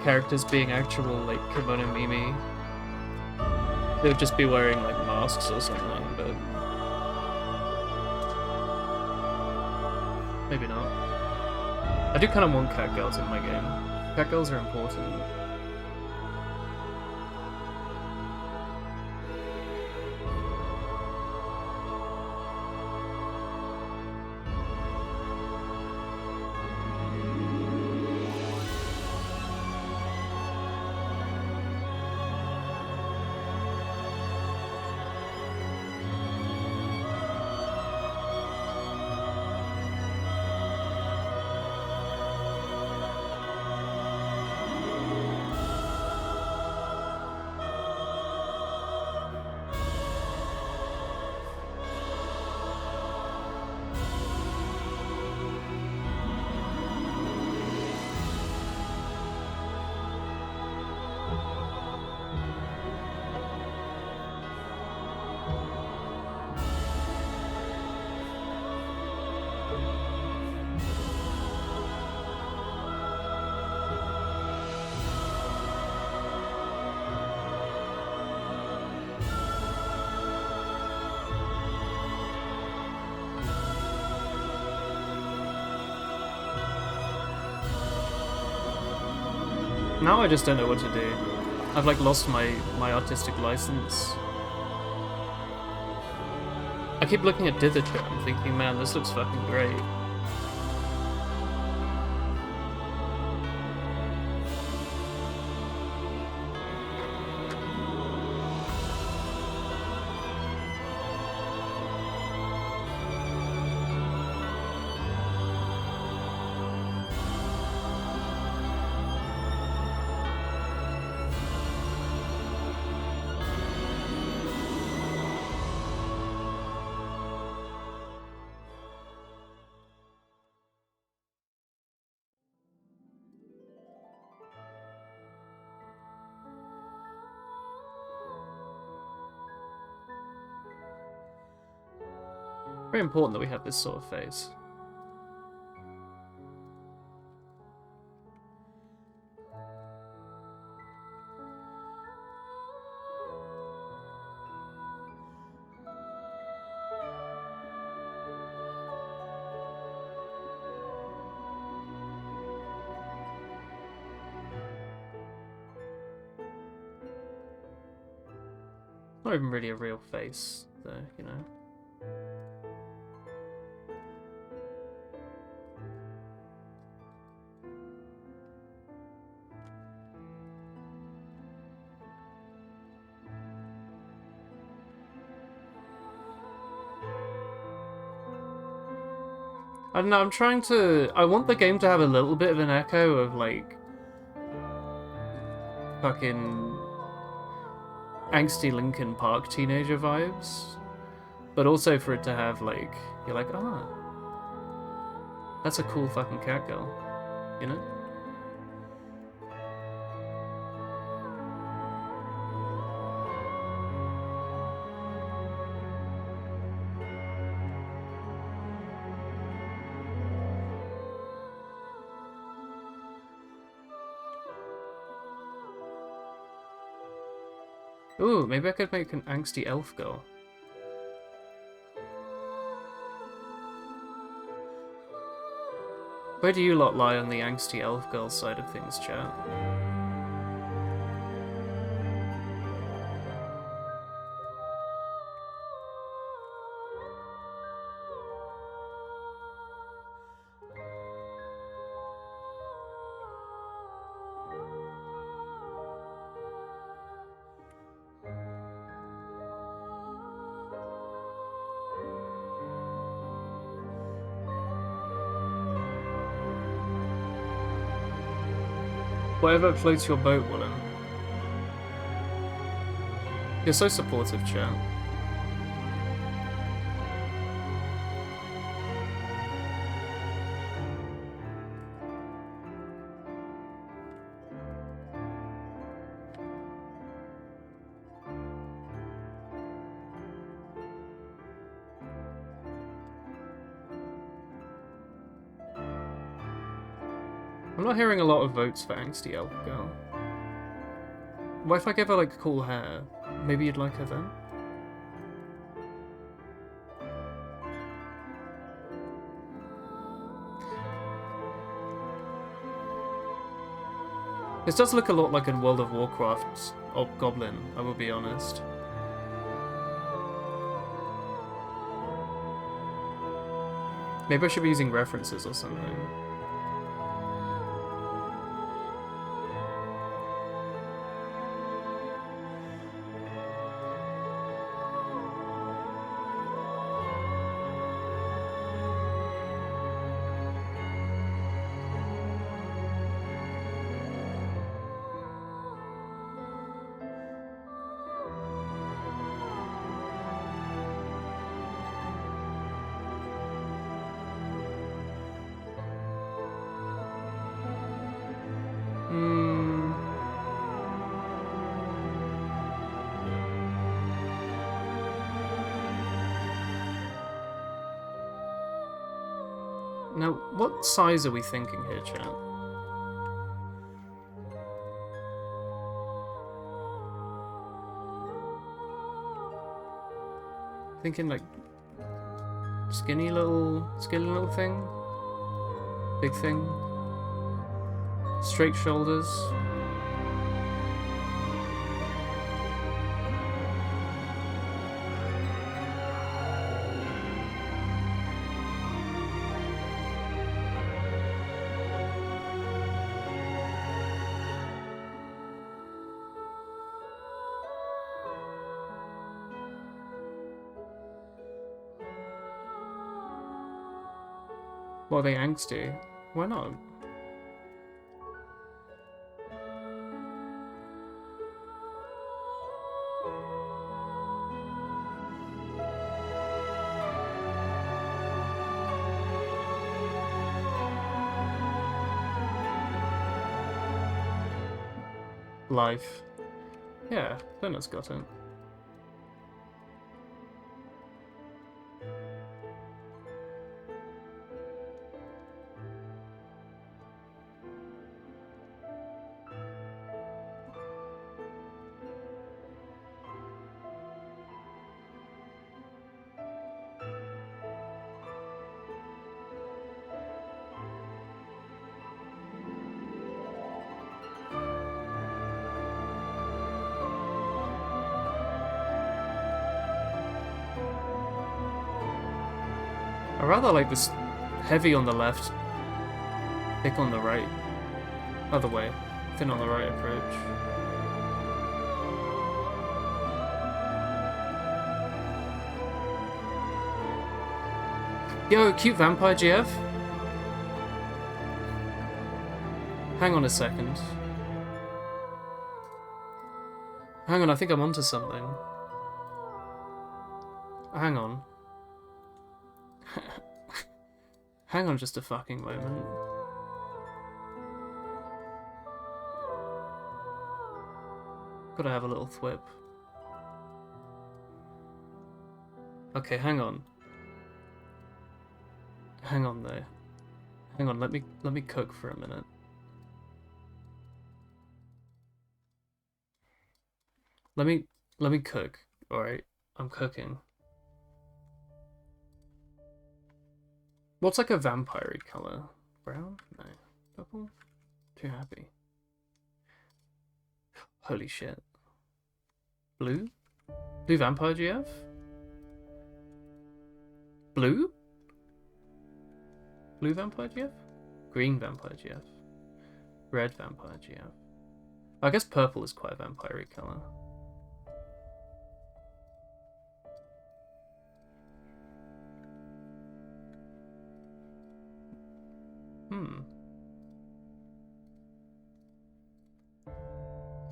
characters being actual, Kimono Mimi, they would just be wearing, masks or something, but... maybe not. I do kind of want catgirls in my game. Catgirls are important. Now I just don't know what to do. I've like lost my artistic license. I keep looking at Dither chat and thinking, man, this looks fucking great. Very important that we have this sort of face. Not even really a real face, though, you know. I don't know, I'm trying to... I want the game to have a little bit of an echo of, like... fucking... angsty Linkin Park teenager vibes. But also for it to have, like... You're like, ah... that's a cool fucking cat girl. You know? Ooh, maybe I could make an angsty elf girl. Where do you lot lie on the angsty elf girl side of things, chat? Whatever floats your boat, Woolen. You're so supportive, chat. I'm not hearing a lot of votes for Angsty Elf Girl. What if I give her, like, cool hair? Maybe you'd like her then? This does look a lot like in World of Warcraft's Goblin, I will be honest. Maybe I should be using references or something. Now, what size are we thinking here, chat? Thinking like skinny little thing? Big thing? Straight shoulders? What are they angsty? Why not? Life. Yeah, Leonard's got it. I rather like this heavy on the left, thick on the right. Other way, thin on the right approach. Yo, cute vampire GF? Hang on a second. Hang on, I think I'm onto something. Hang on. Hang on just a fucking moment. Gotta have a little thwip. Okay, hang on. Hang on though. Hang on, let me cook for a minute. Let me cook. Alright, I'm cooking. What's like a vampire-y colour? Brown? No. Purple? Too happy. Holy shit. Blue? Blue vampire GF? Blue? Blue vampire GF? Green vampire GF? Red vampire GF? I guess purple is quite a vampire-y colour.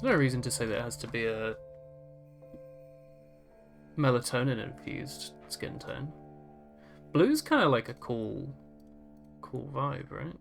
There's no reason to say that it has to be a melatonin-infused skin tone. Blue's kind of like a cool vibe, right?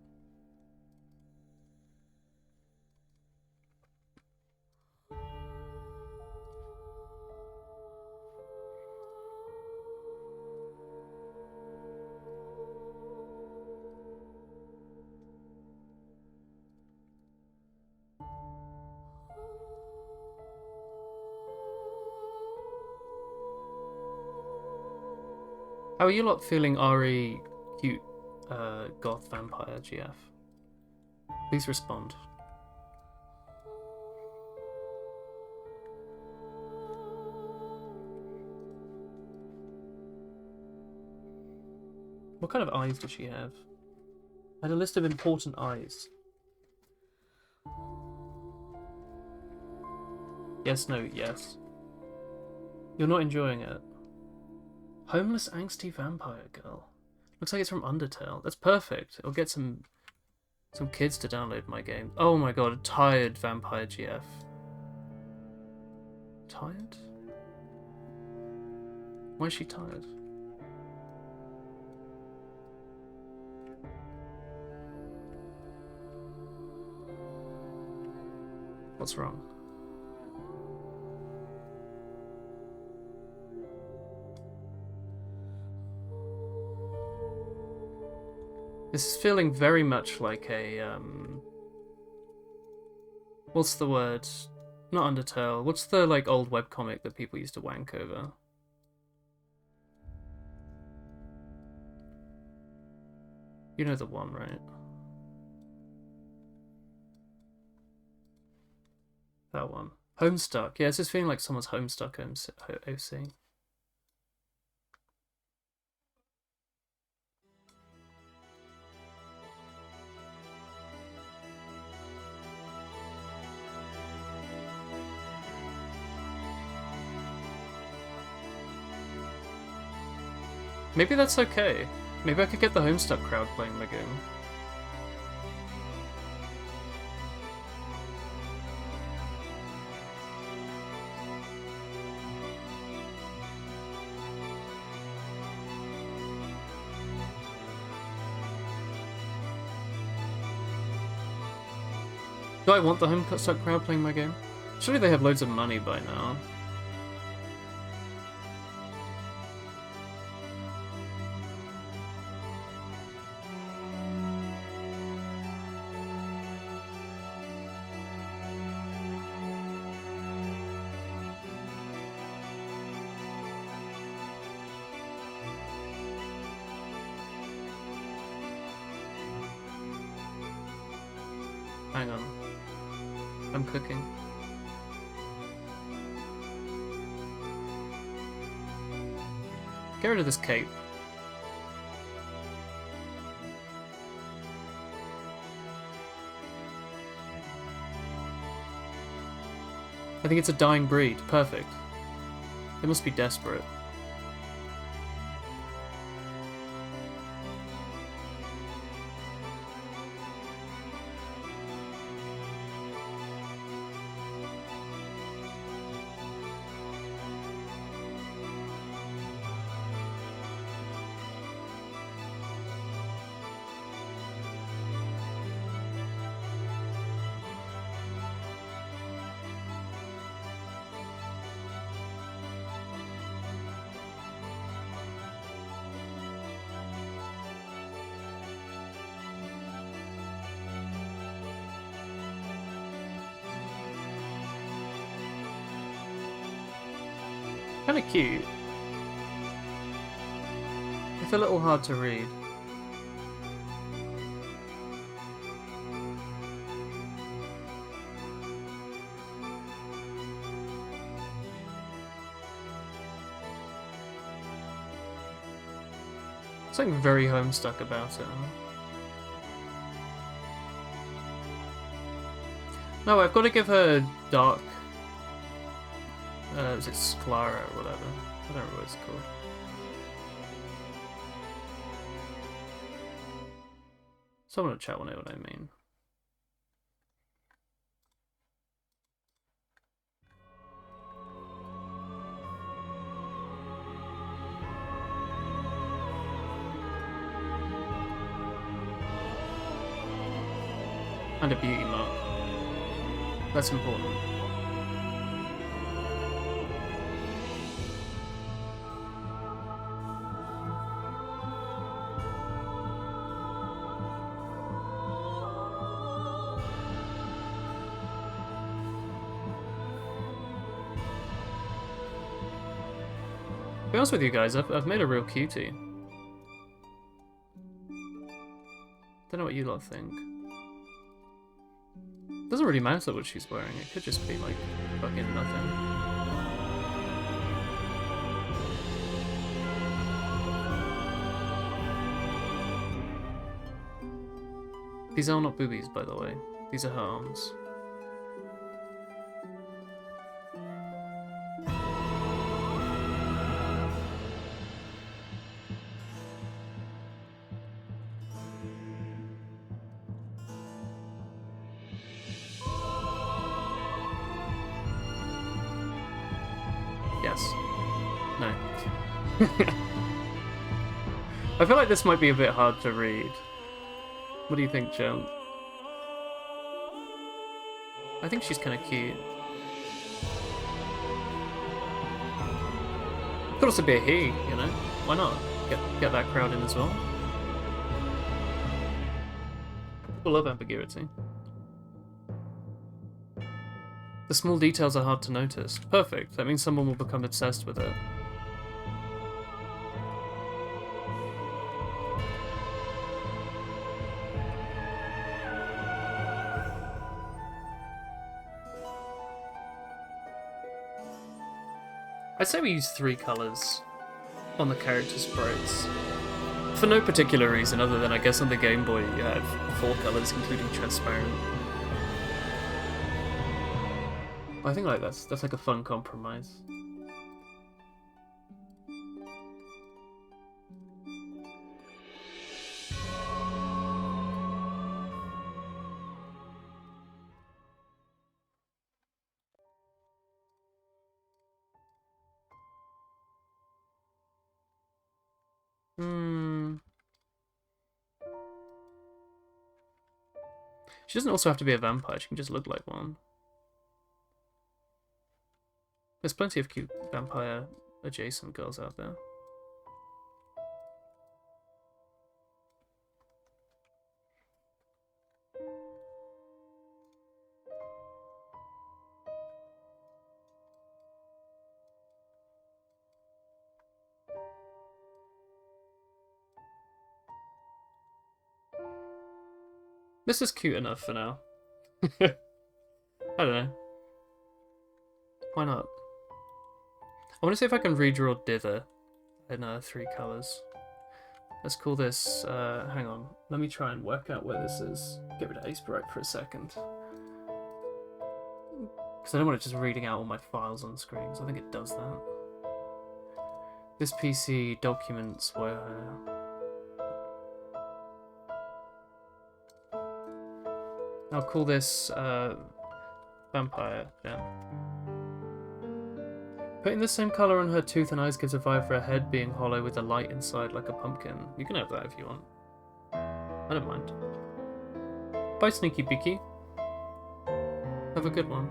How are you lot feeling, RE cute goth vampire GF? Please respond. What kind of eyes does she have? I had a list of important eyes. Yes, no, yes. You're not enjoying it. Homeless angsty vampire girl. Looks like it's from Undertale. That's perfect. It'll get some kids to download my game. Oh my god, a tired vampire GF. Tired? Why is she tired? What's wrong? This is feeling very much like a, what's the word? Not Undertale. What's the, like, old webcomic that people used to wank over? You know the one, right? That one. Homestuck. Yeah, it's just feeling like someone's Homestuck OC. Maybe that's okay. Maybe I could get the Homestuck crowd playing my game. Do I want the Homestuck crowd playing my game? Surely they have loads of money by now. Hang on. I'm cooking. Get rid of this cape. I think it's a dying breed. Perfect. They must be desperate. Kinda cute. It's a little hard to read. Something very Homestuck about it. Huh? No, I've got to give her dark. Is it Sclara or whatever? I don't know what it's called. Someone in chat will know what I mean. And a beauty mark. That's important. To be honest with you guys, I've made a real cutie. Don't know what you lot think. Doesn't really matter what she's wearing, it could just be like fucking nothing. These are not boobies, by the way. These are her arms. Yes. No. I feel like this might be a bit hard to read. What do you think, Joan? I think she's kind of cute. Could also be a he, you know? Why not? Get that crowd in as well. People love ambiguity. The small details are hard to notice. Perfect. That means someone will become obsessed with it. I'd say we use 3 colours on the character sprites. For no particular reason other than I guess on the Game Boy you have 4 colours including transparent. I think like that's like a fun compromise. Hmm. She doesn't also have to be a vampire, she can just look like one. There's plenty of cute vampire adjacent girls out there. This is cute enough for now. I don't know. Why not? I want to see if I can redraw Dither in 3 colours. Let's call this, hang on, let me try and work out where this is. Get rid of Ace Bright for a second. Because I don't want it just reading out all my files on screen, because I think it does that. This PC documents where... I'll call this, Vampire, yeah. Putting the same colour on her tooth and eyes gives a vibe for her head being hollow with a light inside like a pumpkin. You can have that if you want. I don't mind. Bye, Sneaky Beaky. Have a good one.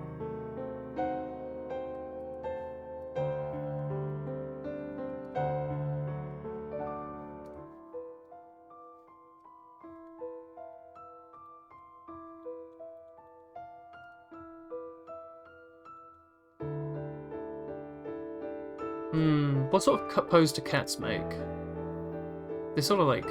What sort of pose do cats make? They sort of like...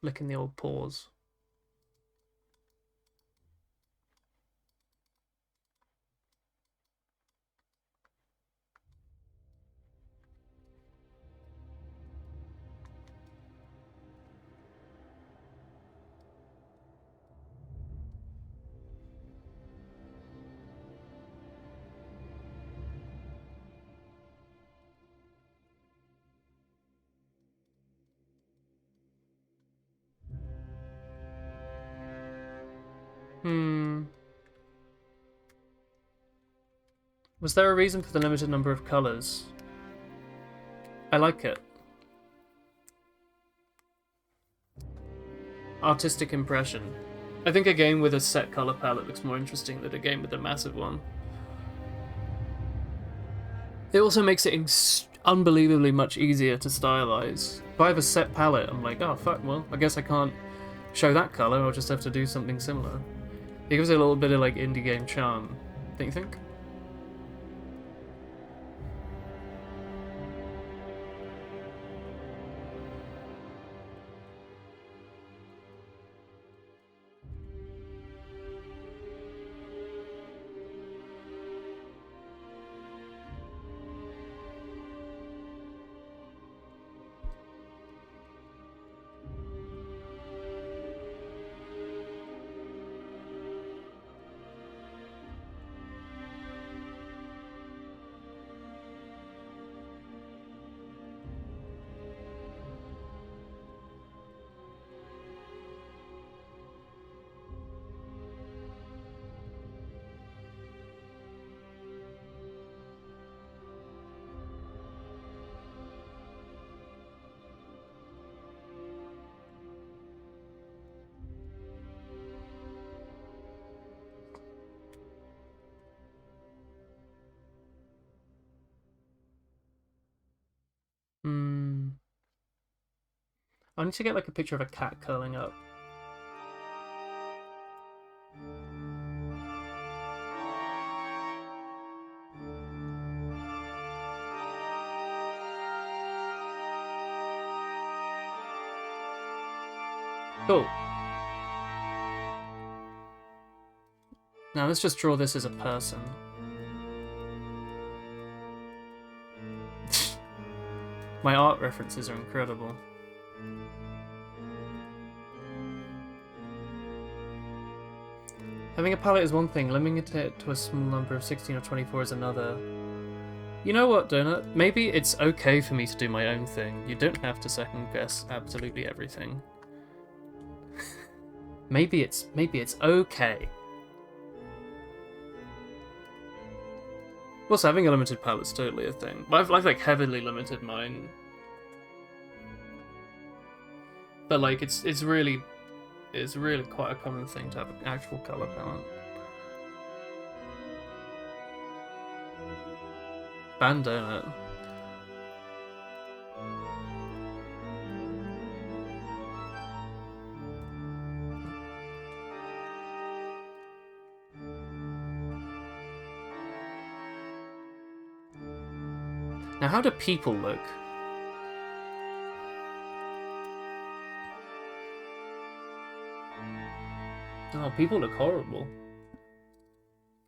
licking the old paws. Was there a reason for the limited number of colours? I like it. Artistic impression. I think a game with a set colour palette looks more interesting than a game with a massive one. It also makes it unbelievably much easier to stylize. If I have a set palette, I'm like, oh fuck, well, I guess I can't show that colour, I'll just have to do something similar. It gives it a little bit of like indie game charm, don't you think? I need to get like a picture of a cat curling up. Cool. Now let's just draw this as a person. My art references are incredible. Having a palette is one thing, limiting it to a small number of 16 or 24 is another. You know what, Donut? Maybe it's okay for me to do my own thing. You don't have to second guess absolutely everything. maybe it's okay. Also, having a limited palette's totally a thing. I've like heavily limited mine. But like it's really quite a common thing to have an actual colour palette. Ban Donut. Now, how do people look? Oh, people look horrible.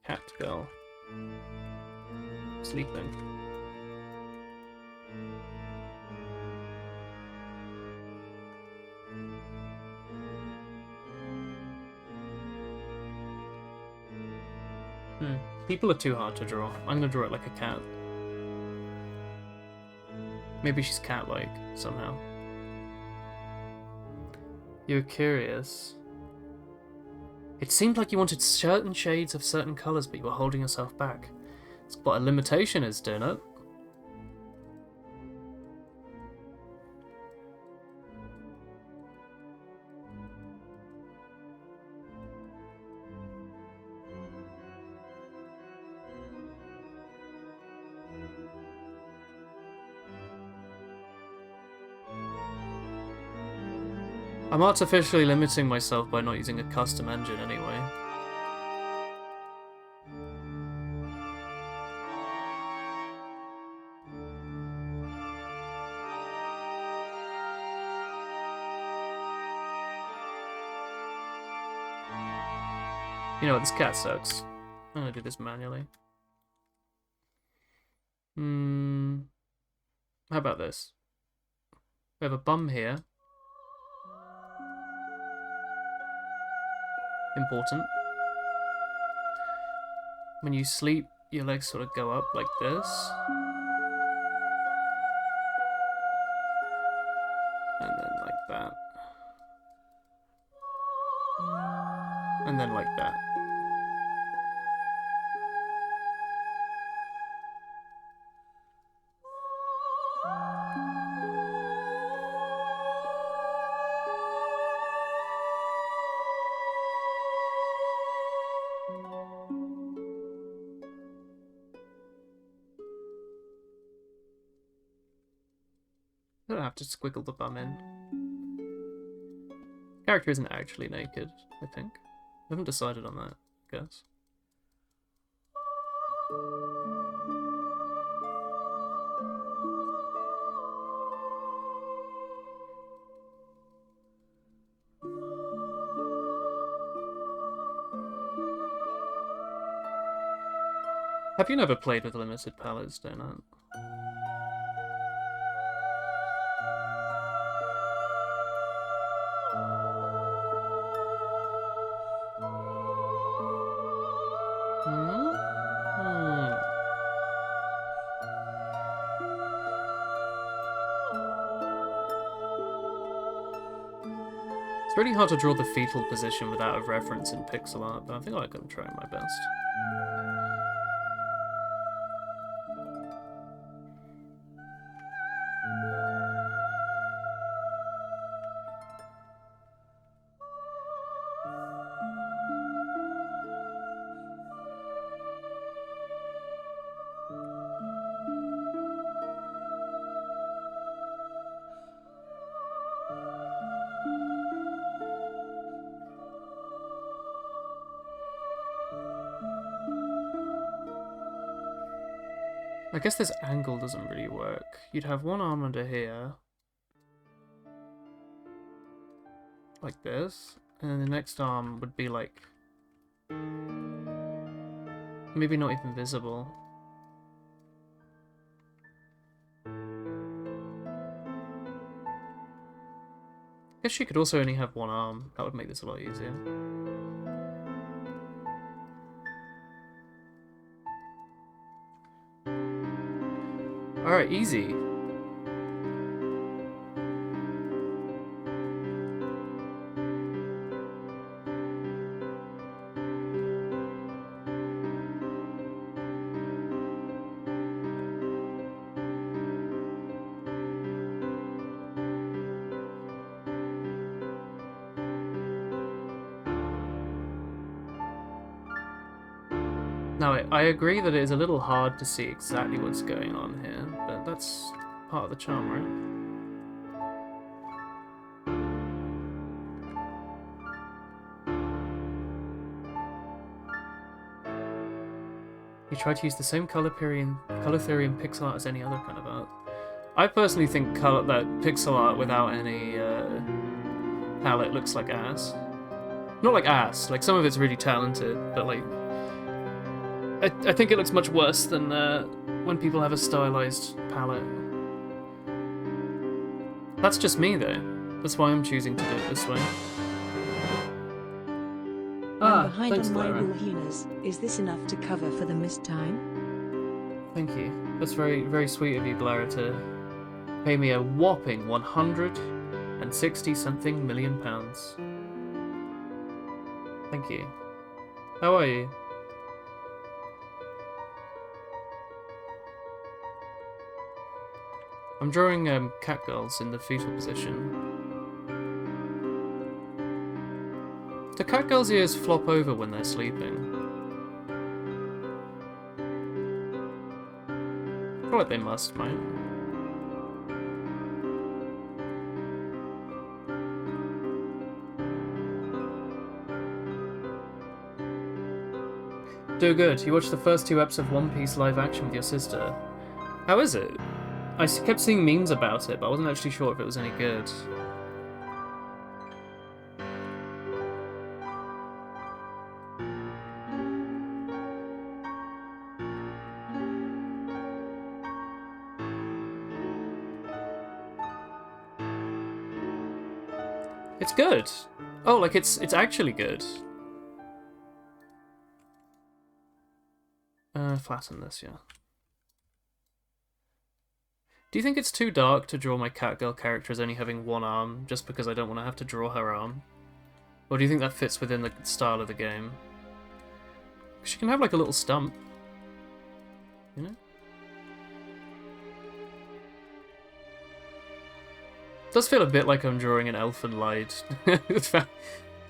Cat girl. Sleeping. People are too hard to draw. I'm gonna draw it like a cat. Maybe she's cat-like, somehow. You were curious. It seemed like you wanted certain shades of certain colours, but you were holding yourself back. It's what a limitation is, Donut. I'm artificially limiting myself by not using a custom engine anyway. You know what, this cat sucks. I'm gonna do this manually. How about this? We have a bum here. Important. When you sleep, your legs sort of go up like this. And then like that. And then like that. I don't have to squiggle the bum in. Character isn't actually naked, I think. I haven't decided on that, I guess. Have you never played with limited palettes, Donut? It's really hard to draw the fetal position without a reference in pixel art, but I think I'm going to try my best. I guess this angle doesn't really work. You'd have one arm under here. Like this. And then the next arm would be like... maybe not even visible. I guess she could also only have one arm. That would make this a lot easier. Alright, easy. Now, I agree that it is a little hard to see exactly what's going on here, but that's part of the charm, right? You try to use the same color theory and pixel art as any other kind of art. I personally think that pixel art without any palette looks like ass. Not like ass, like some of it's really talented, but like I think it looks much worse than when people have a stylized palette. That's just me, though. That's why I'm choosing to do it this way. I'm behind thanks, on my Clara. Wouhou. Is this enough to cover for the missed time? Thank you. That's very, very sweet of you, Clara, to pay me a whopping 160-something million pounds. Thank you. How are you? I'm drawing catgirls in the fetal position. Do catgirls' ears flop over when they're sleeping? I feel like they must, right? Do good. You watched the first 2 episodes of One Piece live action with your sister. How is it? I kept seeing memes about it, but I wasn't actually sure if it was any good. It's good. Oh, like it's actually good. Flatten this, yeah. Do you think it's too dark to draw my catgirl character as only having one arm, just because I don't want to have to draw her arm? Or do you think that fits within the style of the game? She can have like a little stump, you know? It does feel a bit like I'm drawing an Elfen Lied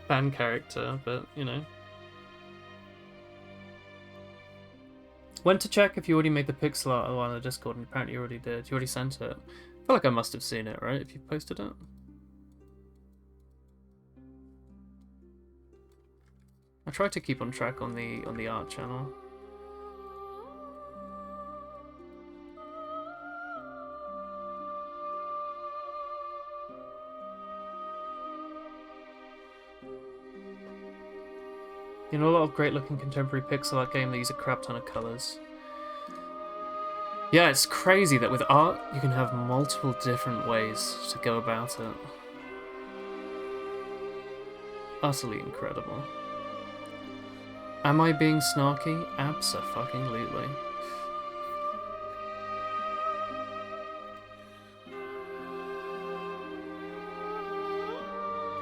fan character, but, you know. Went to check if you already made the pixel art on the Discord, and apparently you already did. You already sent it. I feel like I must have seen it, right? If you posted it. I try to keep on track on the art channel. You know, a lot of great-looking contemporary pixel art game that use a crap ton of colours. Yeah, it's crazy that with art, you can have multiple different ways to go about it. Utterly incredible. Am I being snarky? Abso-fucking-lutely.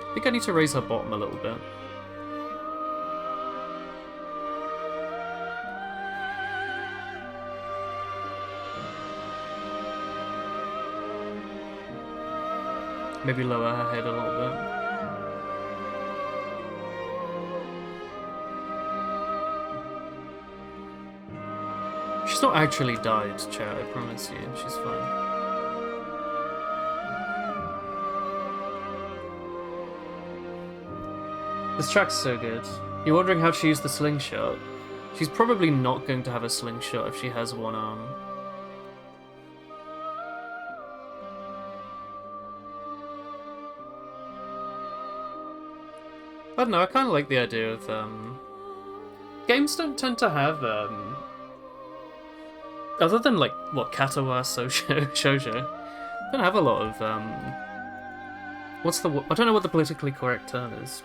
I think I need to raise her bottom a little bit. Maybe lower her head a little bit. She's not actually died, chat, I promise you. She's fine. This track's so good. You're wondering how she used the slingshot. She's probably not going to have a slingshot if she has one arm. I don't know, I kind of like the idea of, games don't tend to have, other than, like, what, Katawa Shoujo, don't have a lot of, I don't know what the politically correct term is.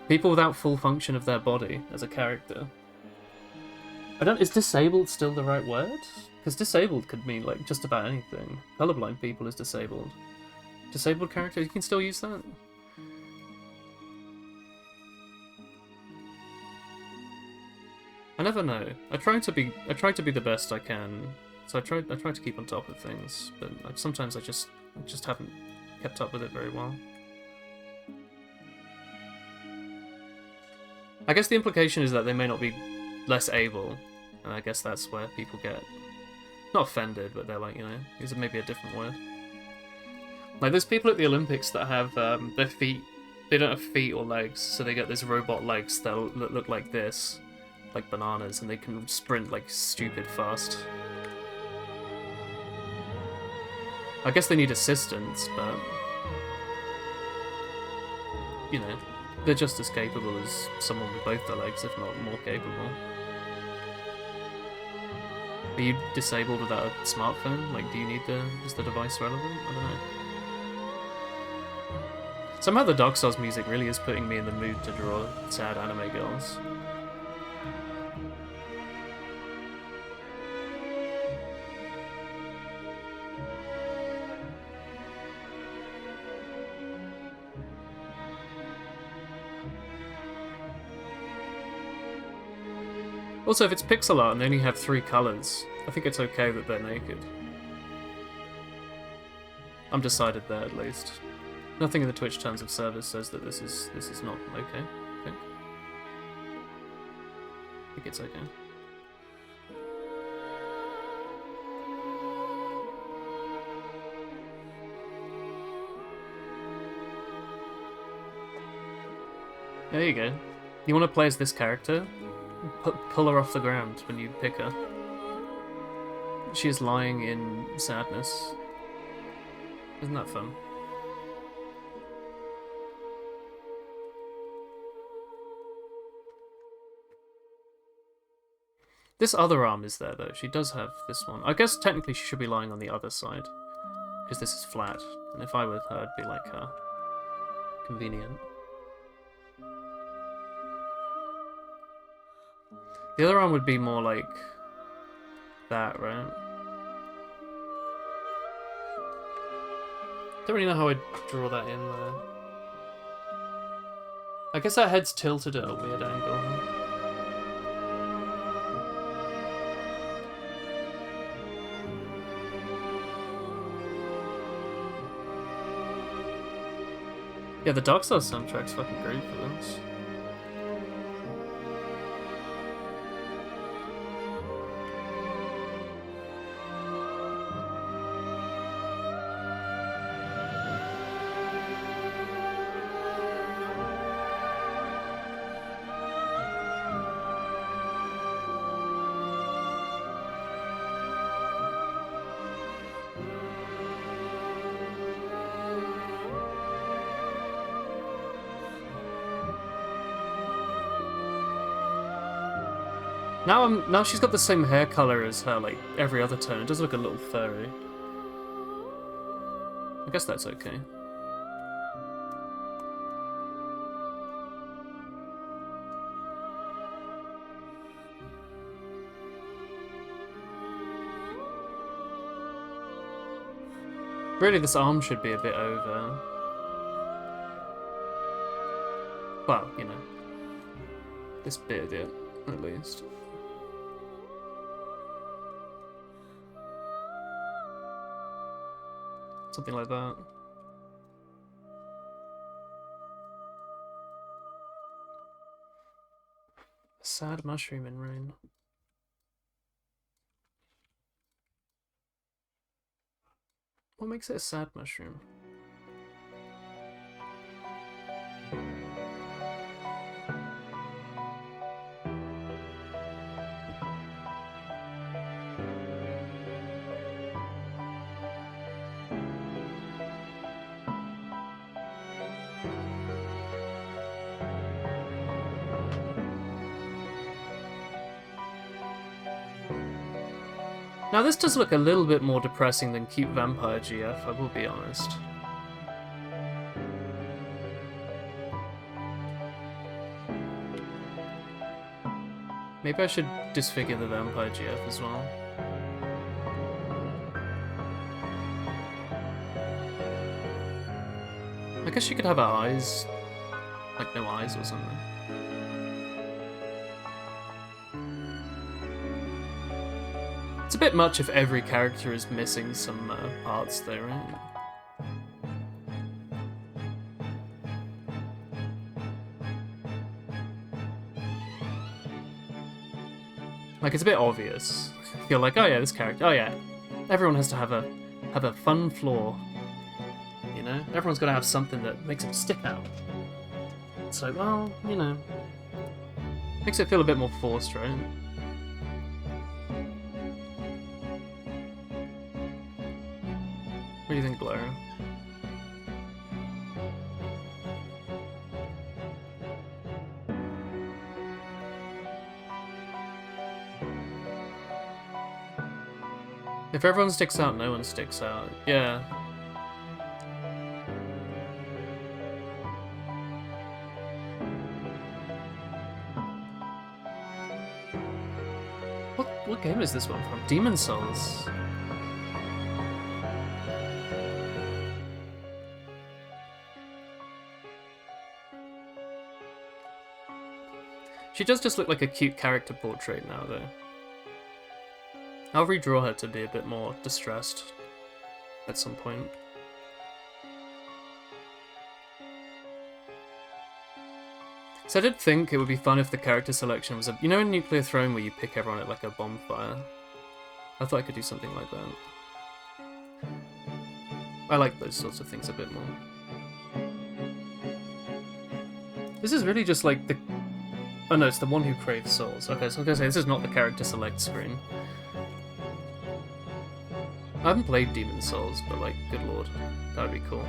People without full function of their body as a character. Is disabled still the right word? Because disabled could mean, like, just about anything. Colorblind people is disabled. Disabled character, you can still use that? I never know. I try to be the best I can. So I try to keep on top of things, but sometimes I just haven't kept up with it very well. I guess the implication is that they may not be less able, and I guess that's where people get not offended, but they're like, you know, use maybe a different word. Like there's people at the Olympics that have their feet, they don't have feet or legs, so they get these robot legs that look like this, like bananas, and they can sprint like stupid fast. I guess they need assistance, but you know, they're just as capable as someone with both their legs, if not more capable. Are you disabled without a smartphone? Like, do you need is the device relevant? I don't know. Somehow the Dark Souls music really is putting me in the mood to draw sad anime girls. Also, if it's pixel art and they only have 3 colours, I think it's okay that they're naked. I'm decided there, at least. Nothing in the Twitch terms of service says that this is not okay, I think. I think it's okay. There you go. You want to play as this character? Pull her off the ground when you pick her. She is lying in sadness. Isn't that fun? This other arm is there, though. She does have this one. I guess technically she should be lying on the other side, because this is flat. And if I were her, I'd be like her. Convenient. The other arm would be more like that, right? Don't really know how I'd draw that in there. I guess that head's tilted at a weird angle. Yeah, the Dark Souls soundtrack's fucking great for this. Now she's got the same hair color as her, like, every other tone. It does look a little furry. I guess that's okay. Really, this arm should be a bit over. Well, you know. This bit of it, at least. Something like that. A sad mushroom in rain. What makes it a sad mushroom? Now this does look a little bit more depressing than Cute Vampire GF, I will be honest. Maybe I should disfigure the Vampire GF as well. I guess she could have her eyes, like no eyes or something. It's a bit much if every character is missing some parts though, right? Like, it's a bit obvious. You're like, oh yeah, this character, oh yeah. Everyone has to have a fun flaw. You know? Everyone's got to have something that makes it stick out. It's like, well, you know. Makes it feel a bit more forced, right? What do you think, Glow? If everyone sticks out, no one sticks out. Yeah. What game is this one from? Demon Souls. She does just look like a cute character portrait now, though. I'll redraw her to be a bit more distressed at some point. So I did think it would be fun if the character selection was you know in Nuclear Throne where you pick everyone at like a bonfire? I thought I could do something like that. I like those sorts of things a bit more. This is really just like the... Oh no, it's the one who craves souls. Okay, so I was gonna say, this is not the character select screen. I haven't played Demon Souls, but like, good lord, that would be cool.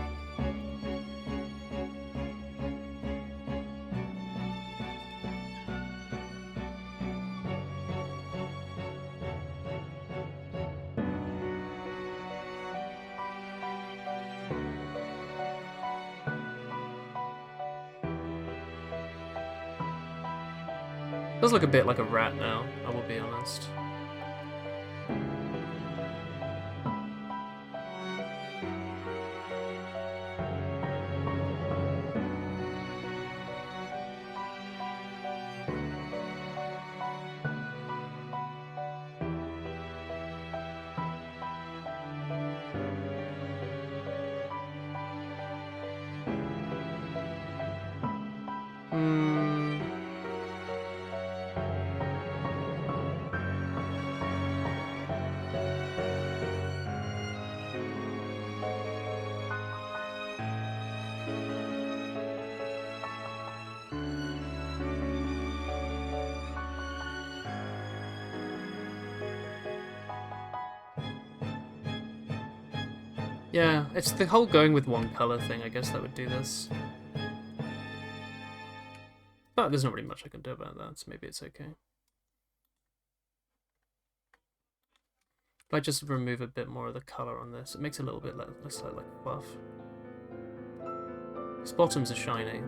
Does look a bit like a rat now, I will be honest. Yeah, it's the whole going with one colour thing, I guess, that would do this. But there's not really much I can do about that, so maybe it's okay. If I just remove a bit more of the colour on this, it makes it a little bit less like buff. His bottoms are shiny.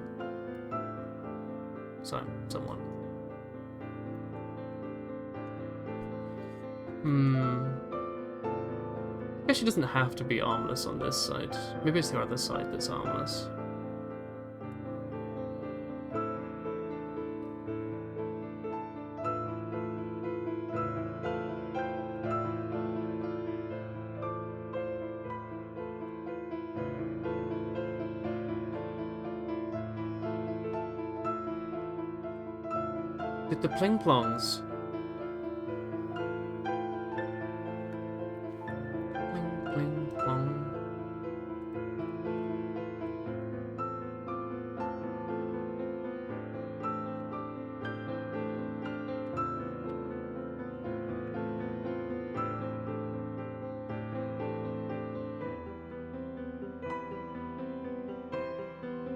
So, somewhat. I guess she doesn't have to be armless on this side. Maybe it's the other side that's armless. Did the pling plongs?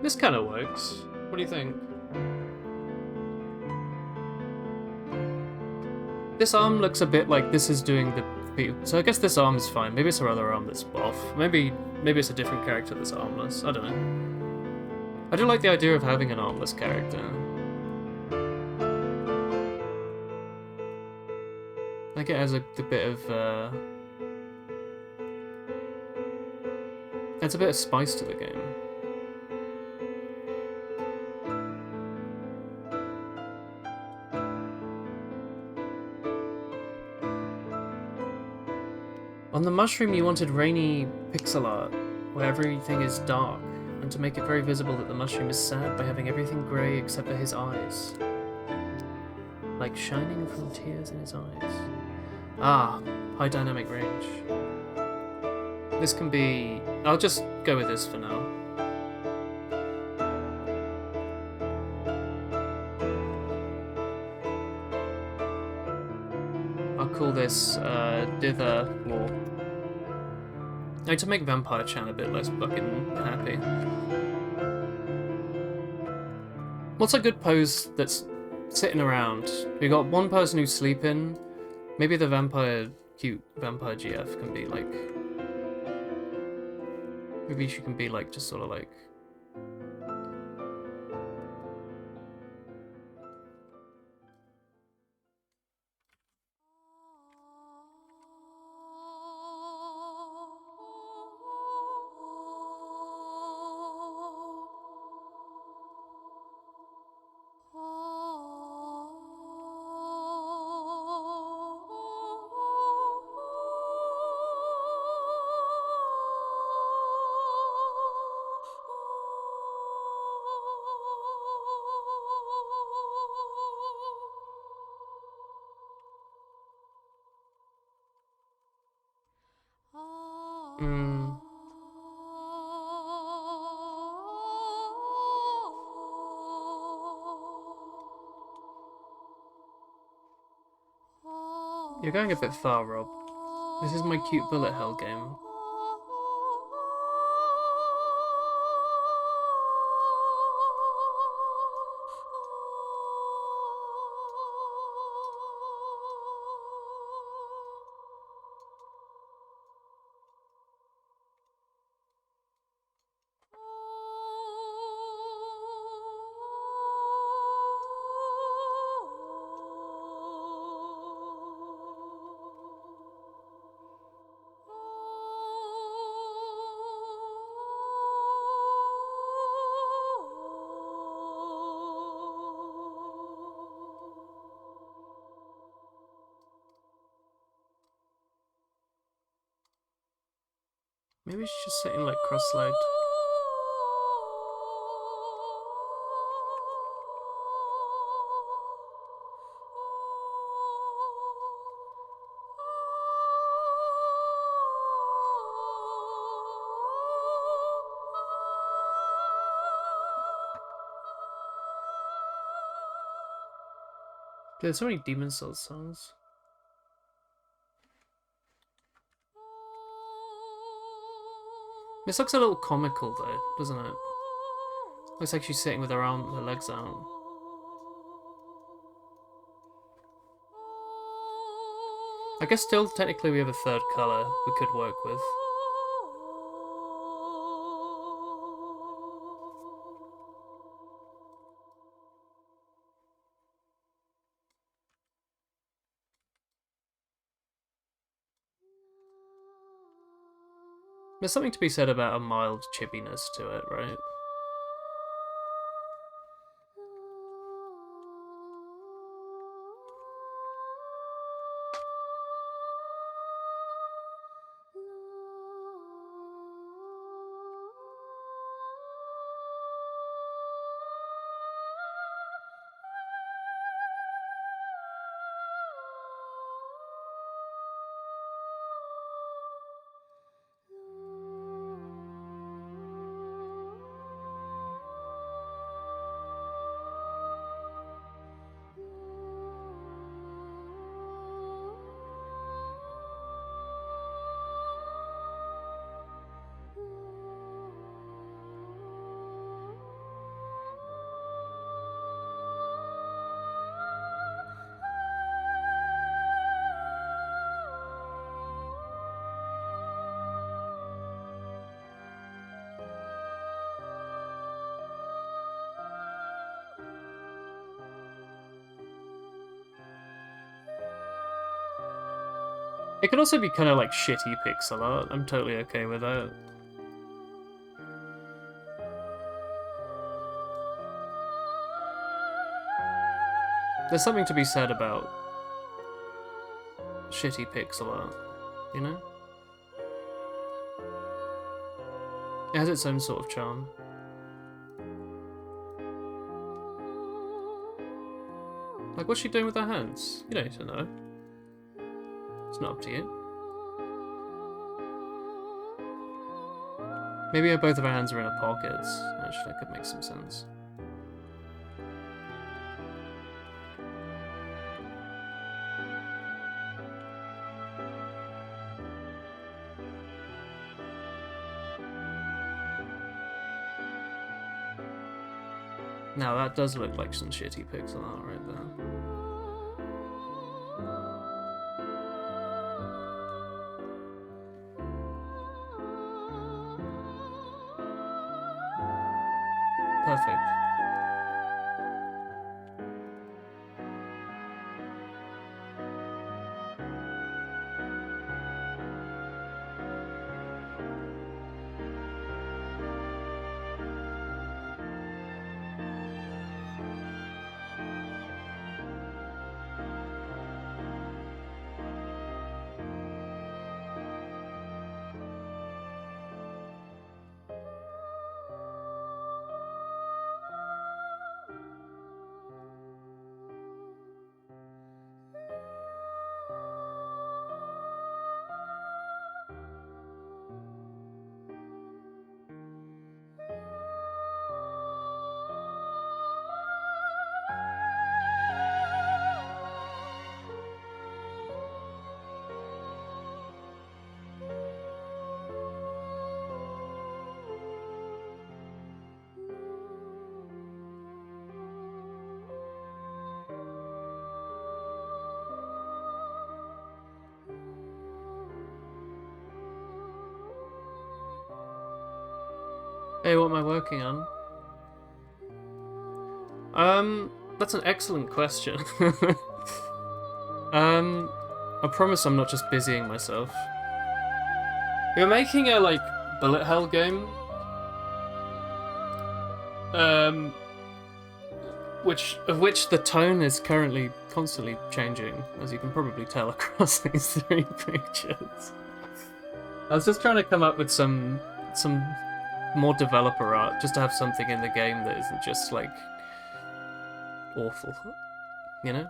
This kind of works. What do you think? This arm looks a bit like this is doing the... So I guess this arm is fine. Maybe it's her other arm that's off. Maybe it's a different character that's armless. I don't know. I do like the idea of having an armless character. Like it has the bit of... Adds a bit of spice to the game. On the mushroom, you wanted rainy pixel art, where everything is dark, and to make it very visible that the mushroom is sad by having everything grey except for his eyes. Like shining from tears in his eyes. Ah, high dynamic range. This can be... I'll just go with this for now. I'll call this Dither Law. To make Vampire Chan a bit less fucking happy. What's a good pose that's sitting around? We got one person who's sleeping. Maybe the cute vampire GF can be like... Maybe she can be like, just sort of like... You're going a bit far, Rob. This is my cute bullet hell game. Maybe she's just sitting like cross-legged. There's so many Demon Souls songs. This looks a little comical though, doesn't it? Looks like she's sitting with her legs out. I guess still technically we have a third colour we could work with. There's something to be said about a mild chippiness to it, right? It could also be kind of like shitty pixel art. I'm totally okay with that. There's something to be said about shitty pixel art, you know? It has its own sort of charm. Like, what's she doing with her hands? You don't need to know. It's not up to you. Maybe both of her hands are in her pockets. Actually, that could make some sense. Now that does look like some shitty pixel art right there. Perfect. Hey, what am I working on? That's an excellent question. I promise I'm not just busying myself. You're making a, like, bullet hell game. Of which the tone is currently constantly changing, as you can probably tell across these three pictures. I was just trying to come up with some more developer art, just to have something in the game that isn't just, like, awful, you know?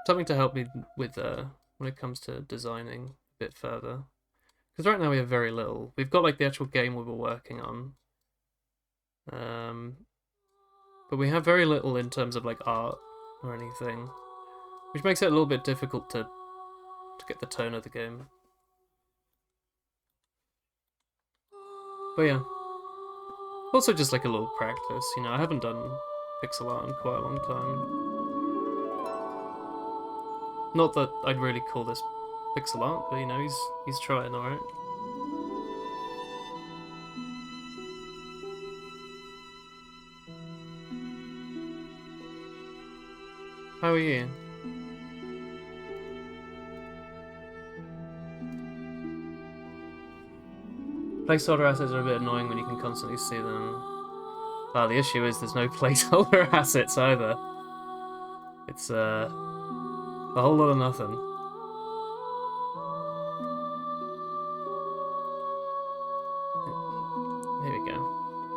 Something to help me with, when it comes to designing a bit further. Because right now we have very little. We've got, like, the actual game we were working on. But we have very little in terms of, like, art or anything. Which makes it a little bit difficult to get the tone of the game. But yeah. Also just like a little practice, you know, I haven't done pixel art in quite a long time. Not that I'd really call this pixel art, but you know, he's trying, alright. How are you? Placeholder assets are a bit annoying when you can constantly see them. The issue is there's no placeholder assets either. It's a whole lot of nothing. Here we go.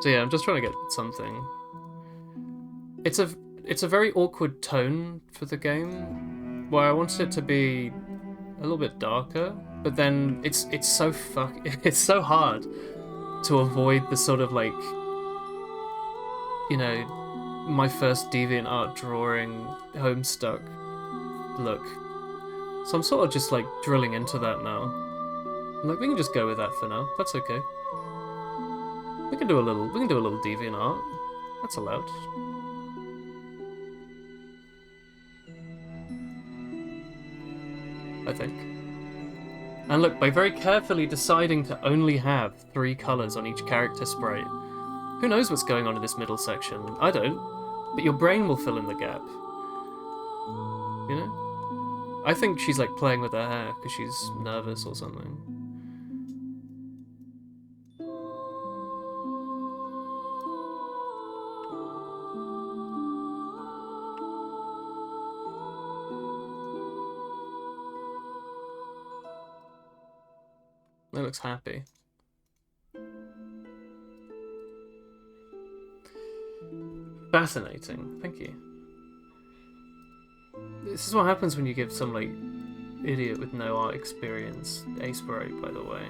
So yeah, I'm just trying to get something. It's a very awkward tone for the game, where I wanted it to be a little bit darker, but then it's so it's so hard to avoid the sort of, like, you know, my first DeviantArt drawing Homestuck look. So I'm sort of just, like, drilling into that now. I'm like, we can just go with that for now. That's okay. We can do a little DeviantArt. That's allowed. I think. And look, by very carefully deciding to only have 3 colours on each character sprite, who knows what's going on in this middle section? I don't. But your brain will fill in the gap. You know? I think she's, like, playing with her hair because she's nervous or something. That looks happy. Fascinating. Thank you. This is what happens when you give some, like, idiot with no art experience a spray, by the way.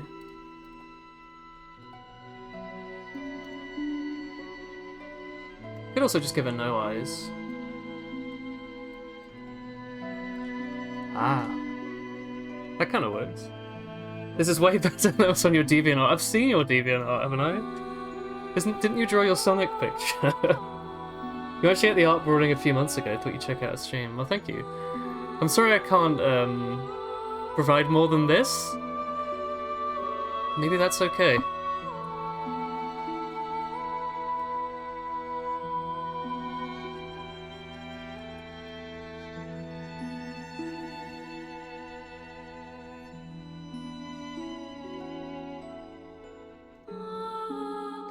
You could also just give her no eyes. Ah. That kind of works. This is way better than what's on your DeviantArt. I've seen your DeviantArt, haven't I? Didn't you draw your Sonic picture? You actually had the art boarding a few months ago. Thought you'd check out a stream. Well, thank you. I'm sorry I can't provide more than this. Maybe that's okay.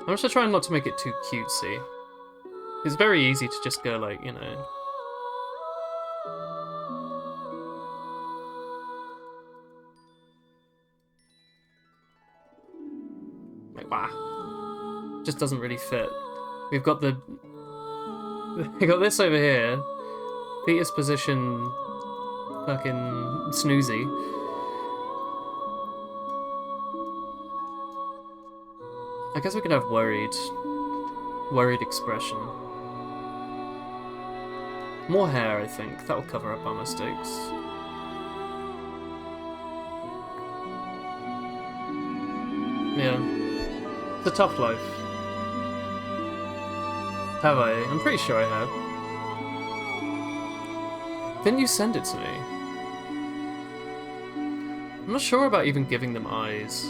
I'm just trying not to make it too cutesy. It's very easy to just go like, you know... like, wow. Just doesn't really fit. We've got the... we got this over here. Fetus position... fucking snoozy. I guess we could have worried expression. More hair, I think. That'll cover up our mistakes. Yeah. It's a tough life. Have I? I'm pretty sure I have. Didn't you send it to me? I'm not sure about even giving them eyes.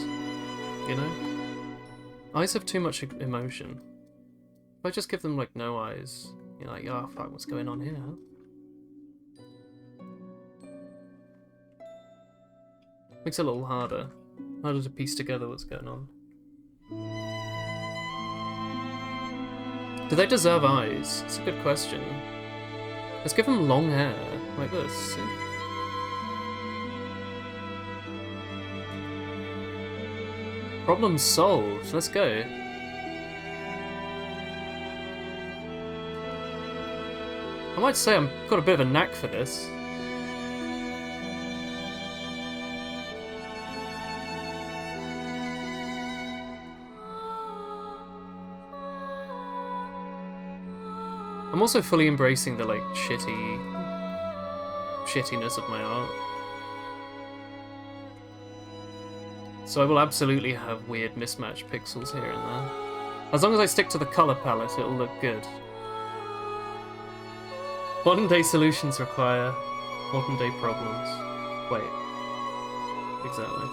You know? Eyes have too much emotion. If I just give them, like, no eyes, you're like, oh, fuck, what's going on here? Makes it a little harder. Harder to piece together what's going on. Do they deserve eyes? It's a good question. Let's give them long hair, like this, see? Problem solved. Let's go. I might say I've got a bit of a knack for this. I'm also fully embracing the, like, shittiness of my art. So I will absolutely have weird mismatched pixels here and there. As long as I stick to the colour palette, it'll look good. Modern day solutions require modern day problems. Wait. Exactly.